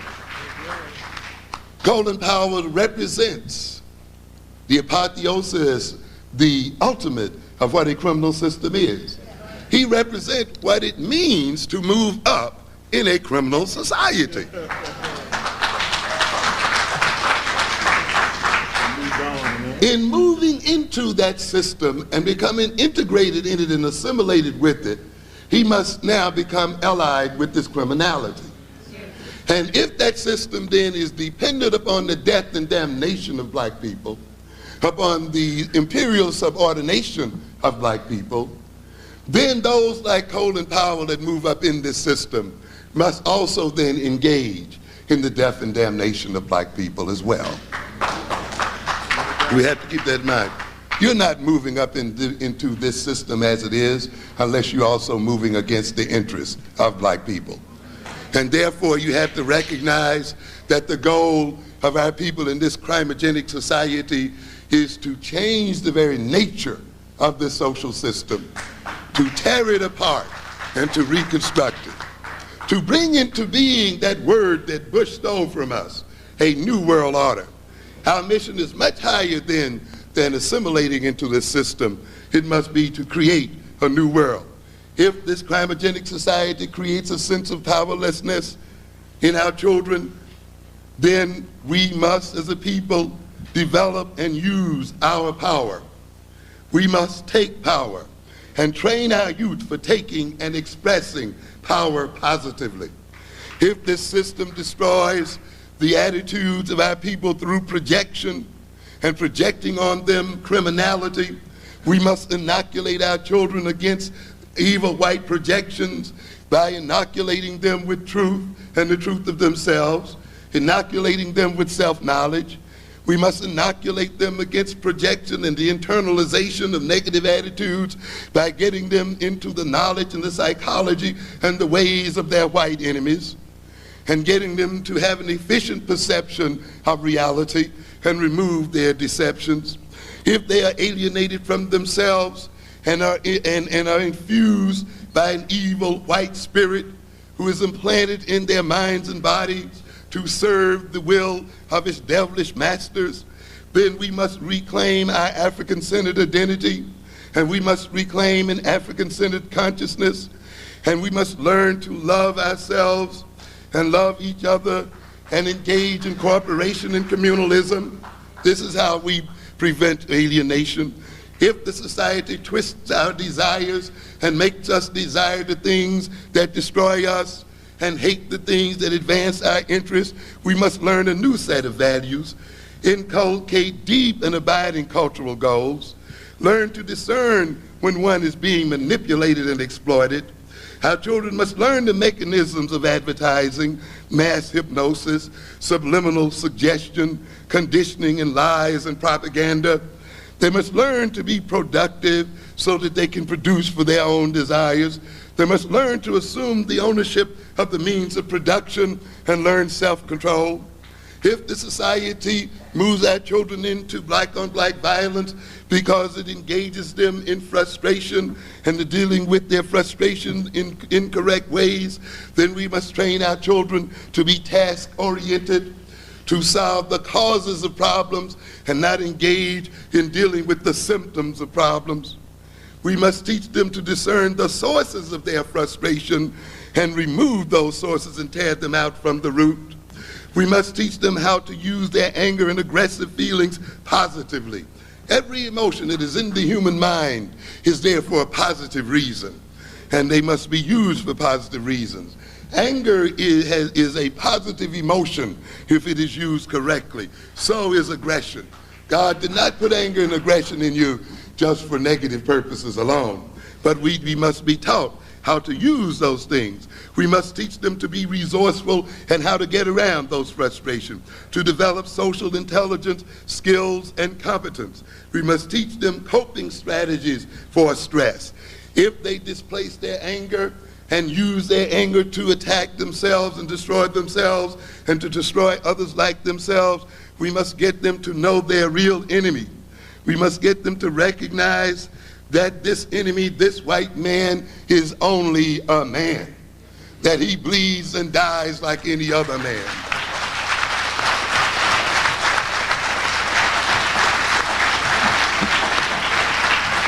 Colin Powell represents the apotheosis, the ultimate of what a criminal system is. He represents what it means to move up in a criminal society. In moving into that system and becoming integrated in it and assimilated with it, he must now become allied with this criminality. And if that system then is dependent upon the death and damnation of black people, upon the imperial subordination of black people, then those like Colin Powell that move up in this system must also then engage in the death and damnation of black people as well. We have to keep that in mind. You're not moving up into this system as it is unless you're also moving against the interests of black people. And therefore you have to recognize that the goal of our people in this crimogenic society is to change the very nature of the social system, to tear it apart and to reconstruct it, to bring into being that word that Bush stole from us, a new world order. Our mission is much higher than assimilating into this system. It must be to create a new world. If this crimogenic society creates a sense of powerlessness in our children, then we must, as a people, develop and use our power. We must take power and train our youth for taking and expressing power positively. If this system destroys the attitudes of our people through projection and projecting on them criminality, we must inoculate our children against evil white projections by inoculating them with truth and the truth of themselves, inoculating them with self-knowledge. We must inoculate them against projection and the internalization of negative attitudes by getting them into the knowledge and the psychology and the ways of their white enemies, and getting them to have an efficient perception of reality and remove their deceptions. If they are alienated from themselves and are infused by an evil white spirit who is implanted in their minds and bodies to serve the will of its devilish masters, then we must reclaim our African-centered identity, and we must reclaim an African-centered consciousness, and we must learn to love ourselves and love each other and engage in cooperation and communalism. This is how we prevent alienation. If the society twists our desires and makes us desire the things that destroy us and hate the things that advance our interests, we must learn a new set of values, inculcate deep and abiding cultural goals, learn to discern when one is being manipulated and exploited. Our children must learn the mechanisms of advertising, mass hypnosis, subliminal suggestion, conditioning and lies and propaganda. They must learn to be productive so that they can produce for their own desires. They must learn to assume the ownership of the means of production and learn self-control. If the society moves our children into black-on-black violence because it engages them in frustration and the dealing with their frustration in incorrect ways, then we must train our children to be task-oriented, to solve the causes of problems and not engage in dealing with the symptoms of problems. We must teach them to discern the sources of their frustration and remove those sources and tear them out from the root. We must teach them how to use their anger and aggressive feelings positively. Every emotion that is in the human mind is there for a positive reason, and they must be used for positive reasons. Anger is a positive emotion if it is used correctly. So is aggression. God did not put anger and aggression in you just for negative purposes alone, but we must be taught how to use those things. We must teach them to be resourceful and how to get around those frustrations, to develop social intelligence, skills, and competence. We must teach them coping strategies for stress. If they displace their anger and use their anger to attack themselves and destroy themselves and to destroy others like themselves, we must get them to know their real enemy. We must get them to recognize that this enemy, this white man, is only a man, that he bleeds and dies like any other man.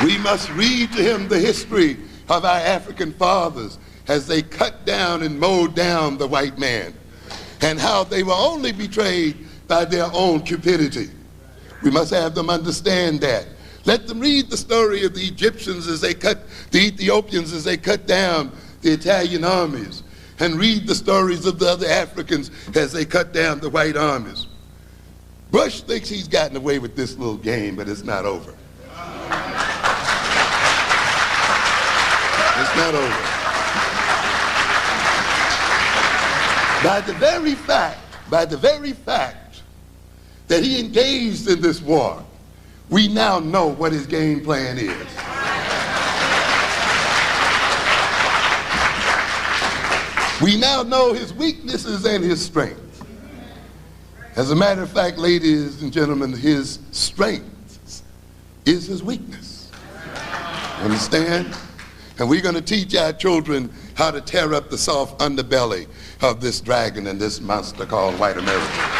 We must read to him the history of our African fathers as they cut down and mowed down the white man, and how they were only betrayed by their own cupidity. We must have them understand that. Let them read the story of the Egyptians as they cut, the Ethiopians as they cut down the Italian armies, and read the stories of the other Africans as they cut down the white armies. Bush thinks he's gotten away with this little game, but it's not over. It's not over. By the very fact that he engaged in this war, we now know what his game plan is. We now know his weaknesses and his strengths. As a matter of fact, ladies and gentlemen, his strength is his weakness. Understand? And we're going to teach our children how to tear up the soft underbelly of this dragon and this monster called white America.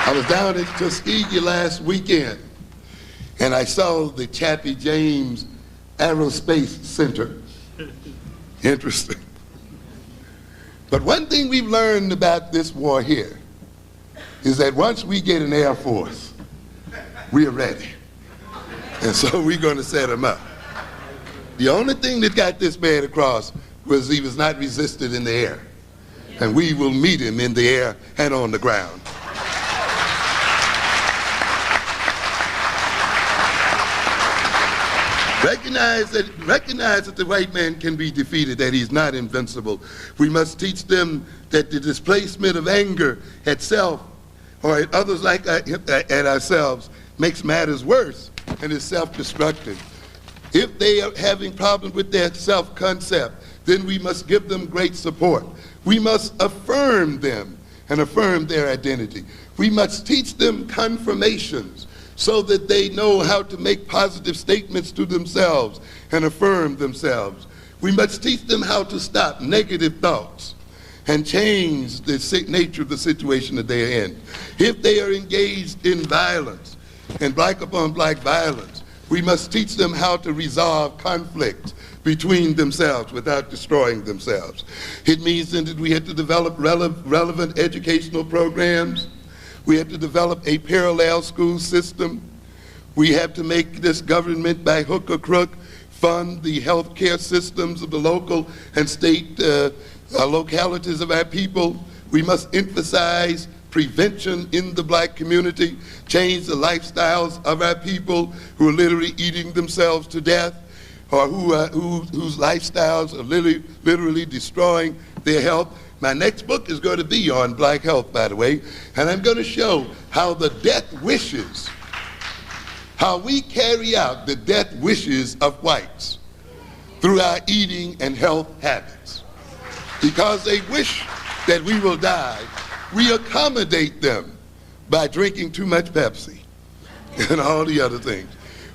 I was down at Tuskegee last weekend, and I saw the Chappie James Aerospace Center. Interesting. But one thing we've learned about this war here is that once we get an Air Force, we're ready. And so we're going to set him up. The only thing that got this man across was he was not resisted in the air. And we will meet him in the air and on the ground. Recognize that the white man can be defeated, that he's not invincible. We must teach them that the displacement of anger at self or at others like at ourselves makes matters worse and is self-destructive. If they are having problems with their self-concept, then we must give them great support. We must affirm them and affirm their identity. We must teach them confirmations so that they know how to make positive statements to themselves and affirm themselves. We must teach them how to stop negative thoughts and change the nature of the situation that they are in. If they are engaged in violence and black upon black violence, we must teach them how to resolve conflict between themselves without destroying themselves. It means then that we have to develop relevant educational programs. We have to develop a parallel school system. We have to make this government, by hook or crook, fund the health care systems of the local and state localities of our people. We must emphasize prevention in the black community, change the lifestyles of our people who are literally eating themselves to death, or whose lifestyles are literally destroying their health. My next book is going to be on black health, by the way, and I'm going to show how the death wishes, how we carry out the death wishes of whites through our eating and health habits. Because they wish that we will die, we accommodate them by drinking too much Pepsi and all the other things.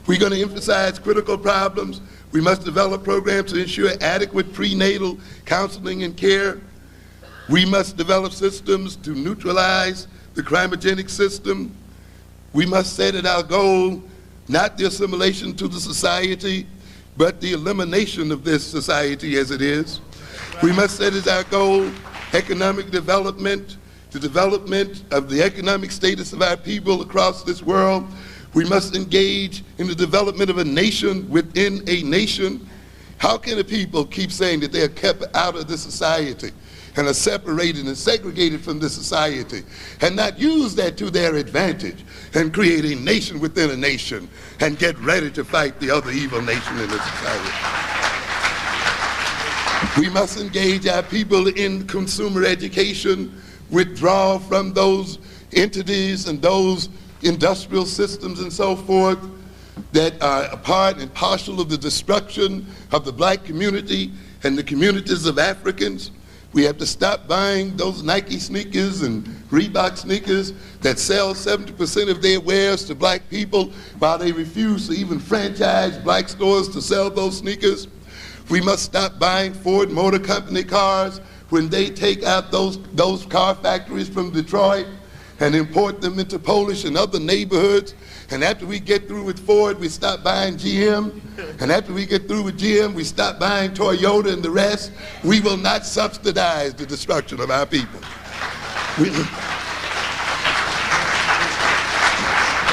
We're going to emphasize critical problems. We must develop programs to ensure adequate prenatal counseling and care. We must develop systems to neutralize the crimogenic system. We must set it our goal, not the assimilation to the society, but the elimination of this society as it is. We must set as our goal economic development, the development of the economic status of our people across this world. We must engage in the development of a nation within a nation. How can a people keep saying that they are kept out of the society and are separated and segregated from the society and not use that to their advantage and create a nation within a nation and get ready to fight the other evil nation in the society? We must engage our people in consumer education, withdraw from those entities and those industrial systems and so forth that are a part and parcel of the destruction of the black community and the communities of Africans. We have to stop buying those Nike sneakers and Reebok sneakers that sell 70% of their wares to black people while they refuse to even franchise black stores to sell those sneakers. We must stop buying Ford Motor Company cars when they take out those car factories from Detroit and import them into Polish and other neighborhoods. And after we get through with Ford, we stop buying GM. And after we get through with GM, we stop buying Toyota and the rest. We will not subsidize the destruction of our people.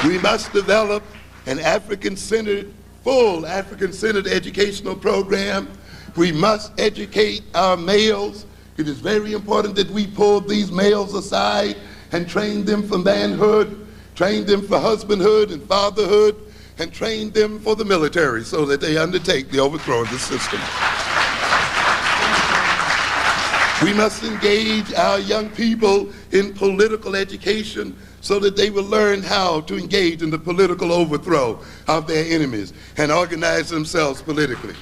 We must develop an African-centered, full African-centered educational program. We must educate our males. It is very important that we pull these males aside and train them for manhood, train them for husbandhood and fatherhood, and train them for the military so that they undertake the overthrow of the system. We must engage our young people in political education so that they will learn how to engage in the political overthrow of their enemies and organize themselves politically.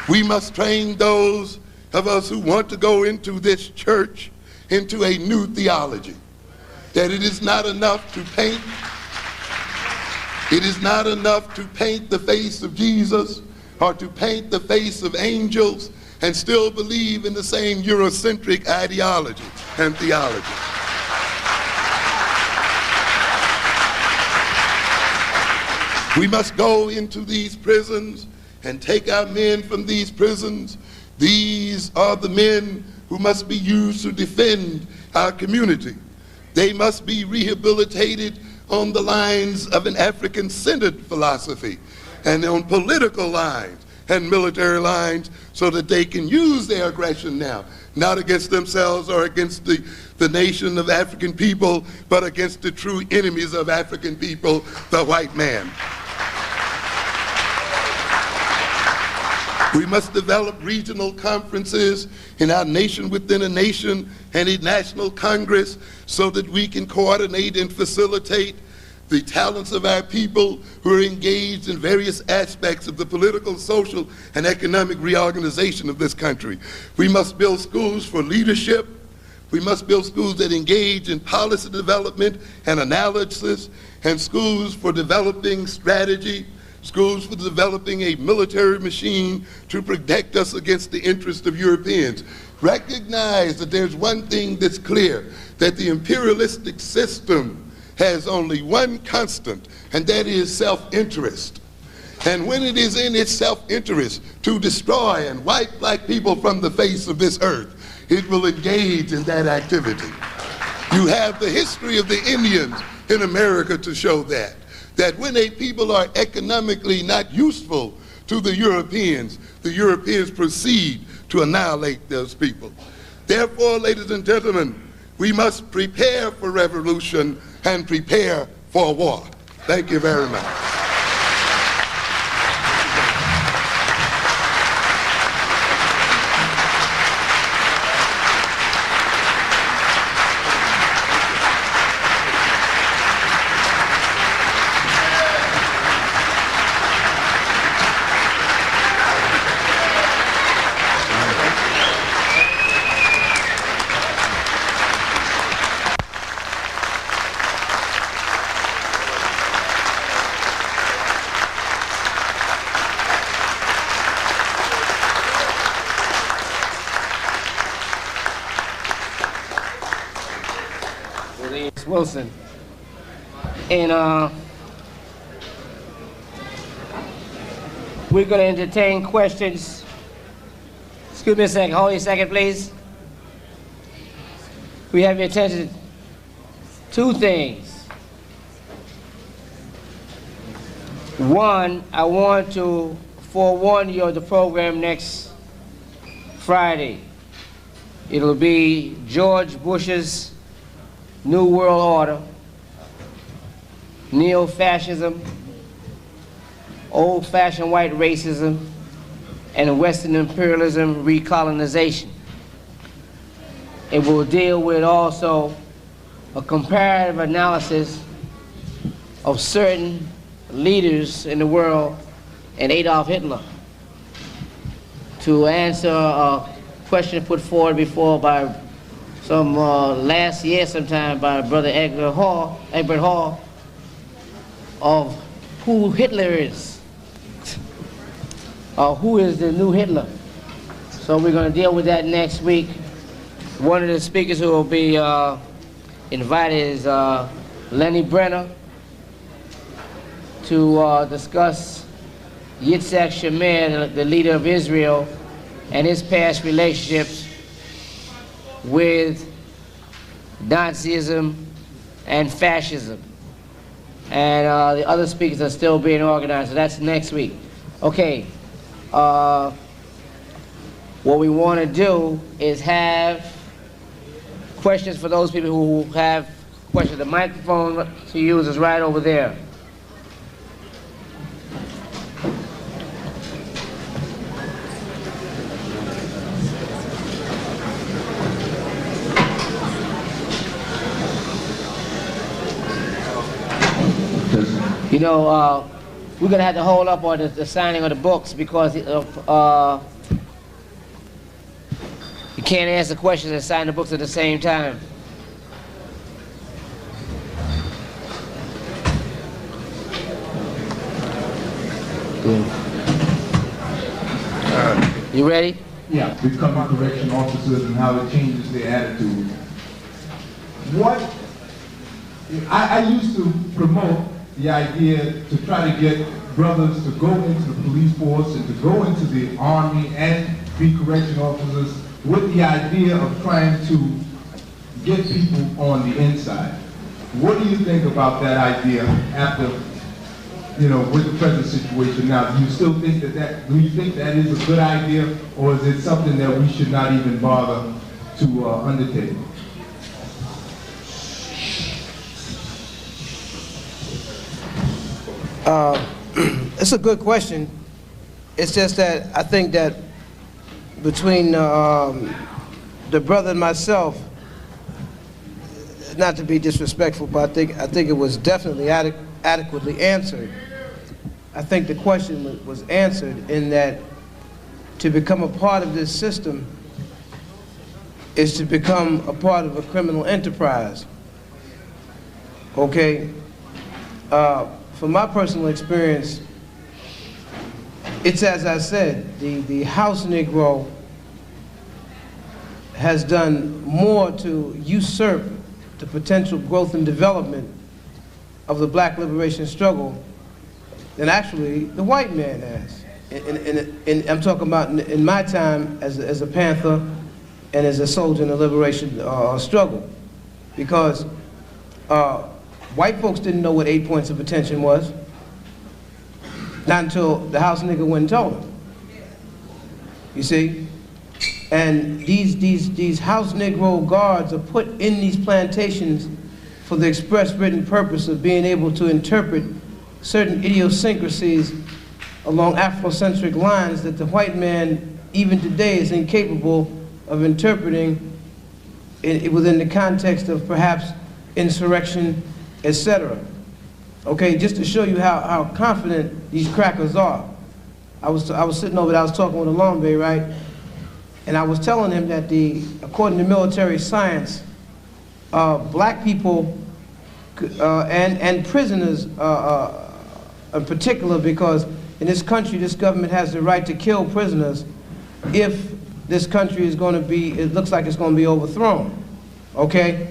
We must train those of us who want to go into this church into a new theology, that it is not enough to paint, it is not enough to paint the face of Jesus or to paint the face of angels and still believe in the same Eurocentric ideology and theology. We must go into these prisons and take our men from these prisons. These are the men who must be used to defend our community. They must be rehabilitated on the lines of an African-centered philosophy and on political lines and military lines so that they can use their aggression now, not against themselves or against the nation of African people, but against the true enemies of African people, the white man. We must develop regional conferences in our nation within a nation and a national congress so that we can coordinate and facilitate the talents of our people who are engaged in various aspects of the political, social, and economic reorganization of this country. We must build schools for leadership. We must build schools that engage in policy development and analysis, and schools for developing strategy, schools for developing a military machine to protect us against the interests of Europeans. Recognize that there's one thing that's clear, that the imperialistic system has only one constant, and that is self-interest. And when it is in its self-interest to destroy and wipe black people from the face of this earth, it will engage in that activity. You have the history of the Indians in America to show that when a people are economically not useful to the Europeans proceed to annihilate those people. Therefore, ladies and gentlemen, we must prepare for revolution and prepare for war. Thank you very much. Wilson. And we're going to entertain questions. Excuse me a second. Hold a second, please. We have your attention. Two things. One, I want to forewarn you of the program next Friday. It'll be George Bush's New World Order, neo-fascism, old-fashioned white racism, and Western imperialism recolonization. It will deal with also a comparative analysis of certain leaders in the world and Adolf Hitler, to answer a question put forward before by last year sometime by Brother Egbert Hall, of who Hitler is, or who is the new Hitler. So we're going to deal with that next week. One of the speakers who will be invited is Lenny Brenner to discuss Yitzhak Shamir, the leader of Israel, and his past relationships with Nazism and fascism. And the other speakers are still being organized, so that's next week. Okay, what we want to do is have questions for those people who have questions. The microphone to use is right over there. You know, we're going to have to hold up on the signing of the books because you can't answer questions and sign the books at the same time. You ready? Yeah, becoming correction officers and how it changes their attitude. I used to promote the idea to try to get brothers to go into the police force and to go into the army and be correction officers with the idea of trying to get people on the inside. What do you think about that idea after, you know, with the present situation now? Do you still think do you think that is a good idea, or is it something that we should not even bother to undertake? It's a good question. It's just that I think that between the brother and myself, not to be disrespectful, but I think it was definitely adequately answered. I think the question was answered in that to become a part of this system is to become a part of a criminal enterprise. Okay? From my personal experience, it's as I said, the house Negro has done more to usurp the potential growth and development of the black liberation struggle than actually the white man has. And I'm talking about in my time as a Panther and as a soldier in the liberation struggle. Because white folks didn't know what 8 points of attention was, not until the house nigga went and told them. You see? And these house Negro guards are put in these plantations for the express written purpose of being able to interpret certain idiosyncrasies along Afrocentric lines that the white man, even today, is incapable of interpreting within the context of perhaps insurrection, etc. Okay, just to show you how confident these crackers are. I was sitting over there, I was talking with Alombe, right? And I was telling him that according to military science, black people and prisoners in particular, because in this country, this government has the right to kill prisoners if this country is going to be, it looks like it's going to be overthrown, okay?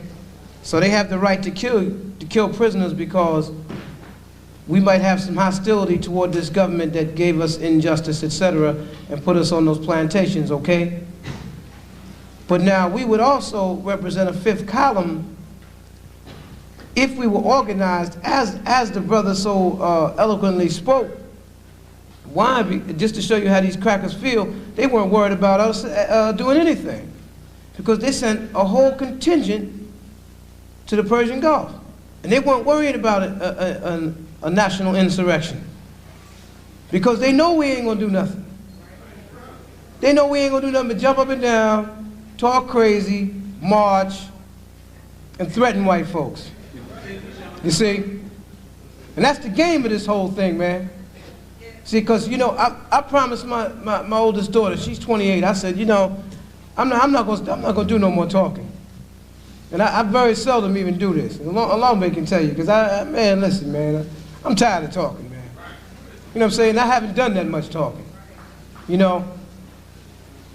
So they have the right to kill prisoners because we might have some hostility toward this government that gave us injustice, etc., and put us on those plantations, okay? But now we would also represent a fifth column if we were organized, as the brother so eloquently spoke. Why? Just to show you how these crackers feel, they weren't worried about us doing anything, because they sent a whole contingent to the Persian Gulf, and they weren't worried about a national insurrection, because they know we ain't gonna do nothing. They know we ain't gonna do nothing but jump up and down, talk crazy, march, and threaten white folks. You see? And that's the game of this whole thing, man. See, because, you know, I promised my oldest daughter, she's 28, I said, you know, I'm not gonna do no more talking. And I very seldom even do this. Alombe can tell you, because man, listen, man, I'm tired of talking, man. You know what I'm saying? I haven't done that much talking. You know,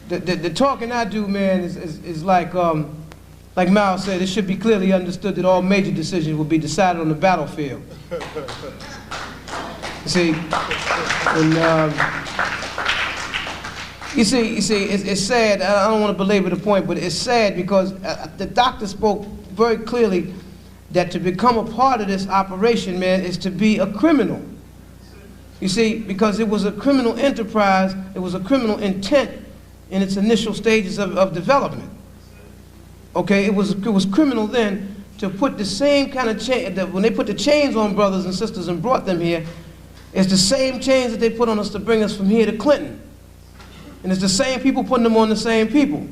the talking I do, man, is like Mao said, it should be clearly understood that all major decisions will be decided on the battlefield. You see, and you see, it's sad. I don't want to belabor the point, but it's sad because the doctor spoke very clearly that to become a part of this operation, man, is to be a criminal. You see, because it was a criminal enterprise, it was a criminal intent in its initial stages of development. Okay, it was criminal then to put the same kind of chain, when they put the chains on brothers and sisters and brought them here, it's the same chains that they put on us to bring us from here to Clinton. And it's the same people putting them on the same people.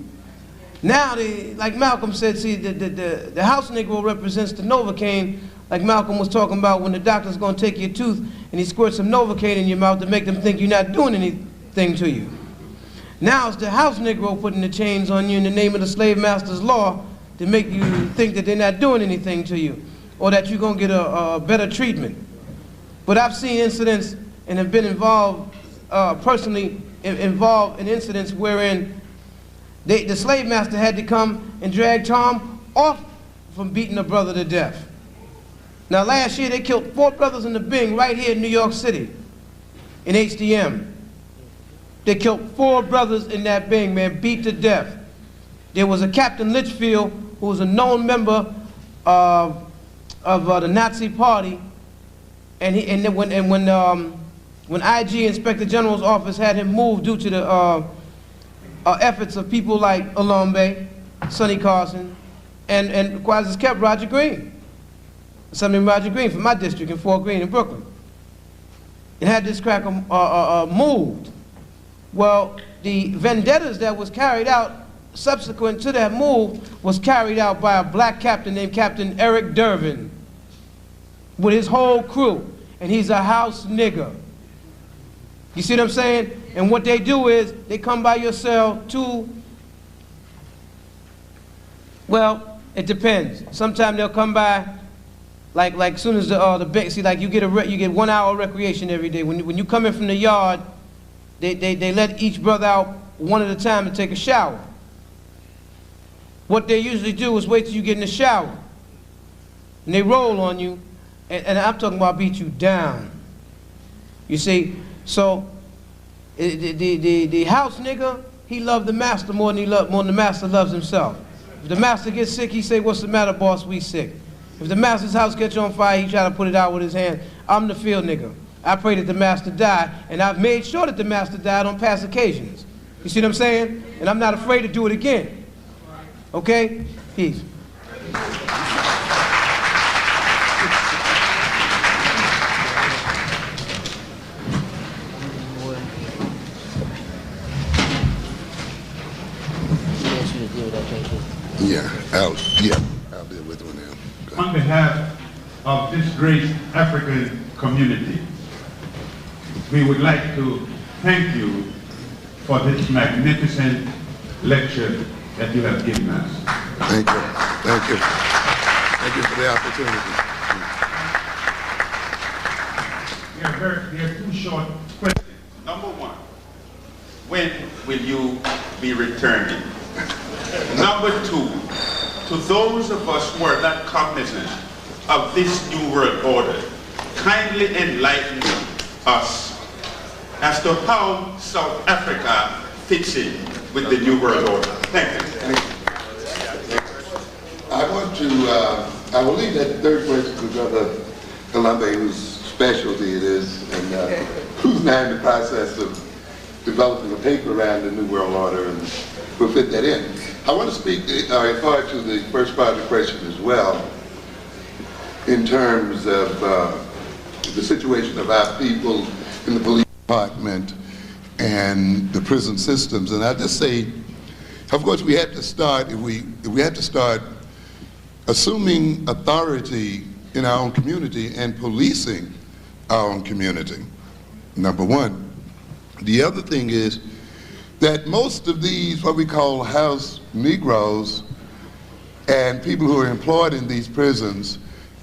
Now, like Malcolm said, see, the house Negro represents the Novocaine, like Malcolm was talking about when the doctor's going to take your tooth and he squirts some Novocaine in your mouth to make them think you're not doing anything to you. Now it's the house Negro putting the chains on you in the name of the slave master's law to make you think that they're not doing anything to you or that you're going to get a better treatment. But I've seen incidents and have been involved, personally involved in incidents wherein the slave master had to come and drag Tom off from beating a brother to death. Now last year they killed 4 brothers in the Bing right here in New York City, in HDM. They killed 4 brothers in that Bing, man, beat to death. There was a Captain Litchfield who was a known member of the Nazi Party, and when IG Inspector General's office had him moved due to the efforts of people like Alombe, Sonny Carson, and quite as kept Roger Green, Assemblyman Roger Green from my district in Fort Greene in Brooklyn. It had this cracker moved. Well, the vendettas that was carried out subsequent to that move was carried out by a black captain named Captain Eric Durbin with his whole crew, and he's a house nigger. You see what I'm saying? And what they do is they come by your cell well, it depends. Sometimes they'll come by like soon as see, like you get 1 hour recreation every day. When you come in from the yard, they let each brother out one at a time to take a shower. What they usually do is wait till you get in the shower, and they roll on you, and I'm talking about beat you down. You see, so the house nigga, he loved the master more than the master loves himself. If the master gets sick, he say, "What's the matter, boss? We sick." If the master's house gets on fire, he try to put it out with his hand. I'm the field nigga. I pray that the master die, and I've made sure that the master died on past occasions. You see what I'm saying? And I'm not afraid to do it again. Okay? Peace. I'll deal with one now. On behalf of this great African community, we would like to thank you for this magnificent lecture that you have given us. Thank you. Thank you. Thank you for the opportunity. We have two short questions. Number one, when will you be returning? Number two, to those of us who are not cognizant of this new world order, kindly enlighten us as to how South Africa fits in with the new world order. Thank you. I will leave that third question to Brother Kalambe, whose specialty it is, and who's now in the process of developing a paper around the new world order, and we'll fit that in. I want to speak in part to the first part of the question as well, in terms of the situation of our people in the police department and the prison systems. And I just say, of course, we have to start, we have to start assuming authority in our own community and policing our own community, number one. The other thing is that most of these, what we call house Negroes and people who are employed in these prisons,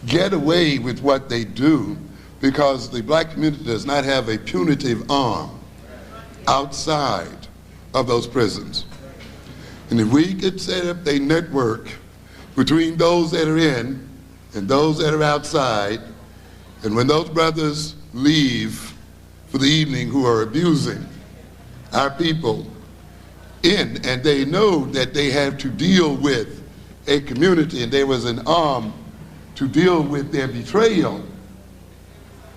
get away with what they do because the black community does not have a punitive arm outside of those prisons. And if we could set up a network between those that are in and those that are outside, and when those brothers leave for the evening who are abusing our people in, and they know that they have to deal with a community, and there was an arm to deal with their betrayal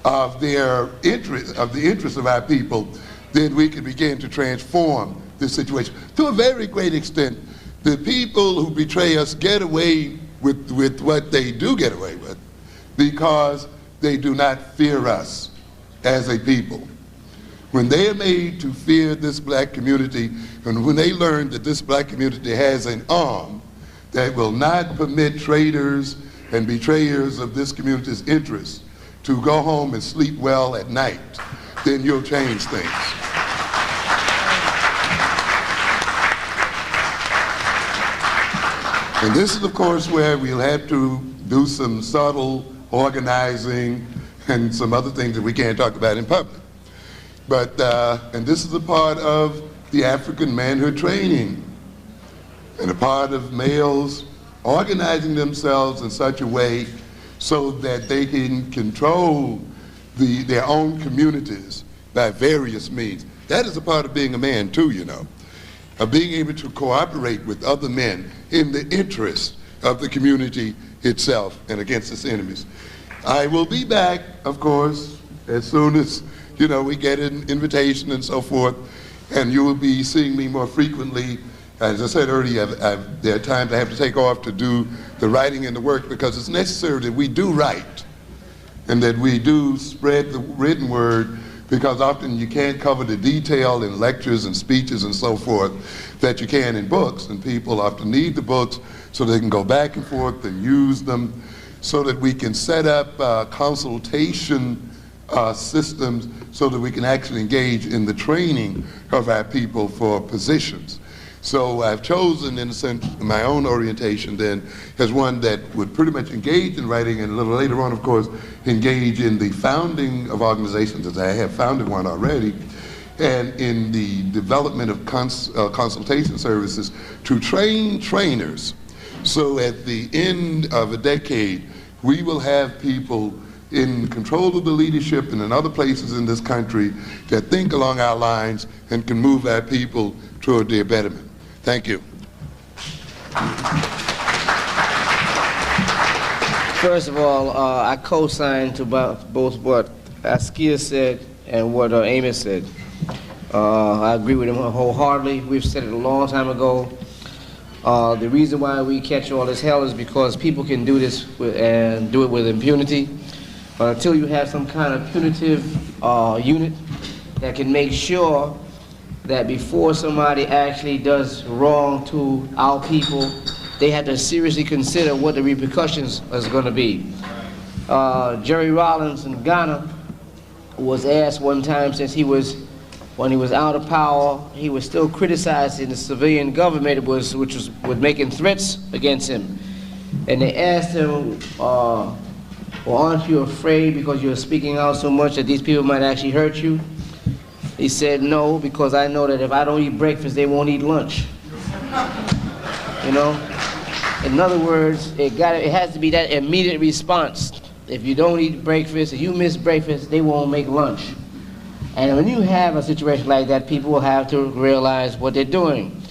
of their interest, of the interests of our people, then we can begin to transform this situation. To a very great extent, the people who betray us get away with what they do get away with because they do not fear us as a people. When they are made to fear this black community, and when they learn that this black community has an arm that will not permit traitors and betrayers of this community's interests to go home and sleep well at night, then you'll change things. And this is, of course, where we'll have to do some subtle organizing and some other things that we can't talk about in public. But, and this is a part of the African manhood training, and a part of males organizing themselves in such a way so that they can control their own communities by various means. That is a part of being a man too, you know, of being able to cooperate with other men in the interest of the community itself and against its enemies. I will be back, of course, as soon as, you know, we get an invitation and so forth, and you will be seeing me more frequently. As I said earlier, there are times I have to take off to do the writing and the work, because it's necessary that we do write and that we do spread the written word because often you can't cover the detail in lectures and speeches and so forth that you can in books, and people often need the books so they can go back and forth and use them, so that we can set up consultation systems so that we can actually engage in the training of our people for positions. So I've chosen, in a sense, my own orientation then as one that would pretty much engage in writing, and a little later on, of course, engage in the founding of organizations, as I have founded one already, and in the development of consultation services to train trainers. So at the end of a decade, we will have people in control of the leadership and in other places in this country that think along our lines and can move our people toward their betterment. Thank you. First of all, I co-sign to both what Askia said and what Amos said. I agree with him wholeheartedly. We've said it a long time ago. The reason why we catch all this hell is because people can do this and do it with impunity. But until you have some kind of punitive unit that can make sure that before somebody actually does wrong to our people, they have to seriously consider what the repercussions is going to be. Jerry Rawlings in Ghana was asked one time, since when he was out of power, he was still criticizing the civilian government, which was making threats against him. And they asked him, well, aren't you afraid because you're speaking out so much that these people might actually hurt you? He said, no, because I know that if I don't eat breakfast, they won't eat lunch. You know? In other words, it has to be that immediate response. If you don't eat breakfast, if you miss breakfast, they won't make lunch. And when you have a situation like that, people will have to realize what they're doing.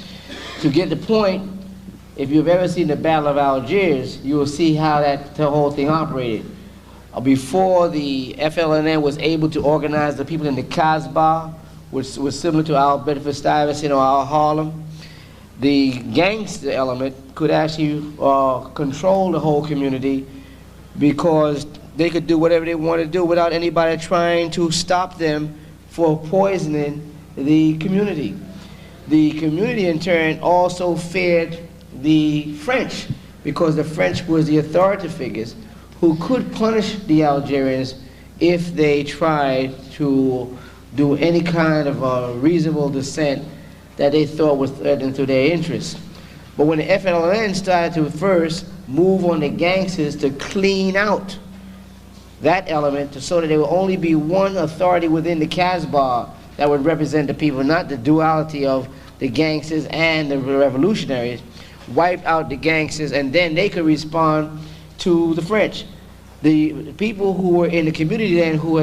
To get the point, if you've ever seen the Battle of Algiers, you will see how the whole thing operated. Before the FLNN was able to organize the people in the Kasbah, which was similar to our Bedford-Stuyvesant or our Harlem, the gangster element could actually control the whole community, because they could do whatever they want to do without anybody trying to stop them for poisoning the community. The community in turn also feared the French, because the French was the authority figures who could punish the Algerians if they tried to do any kind of reasonable dissent that they thought was threatening to their interests. But when the FLN started to first move on the gangsters to clean out that element, so that there will only be one authority within the Kasbah that would represent the people, not the duality of the gangsters and the revolutionaries, wiped out the gangsters, and then they could respond to the French. The people who were in the community then, who had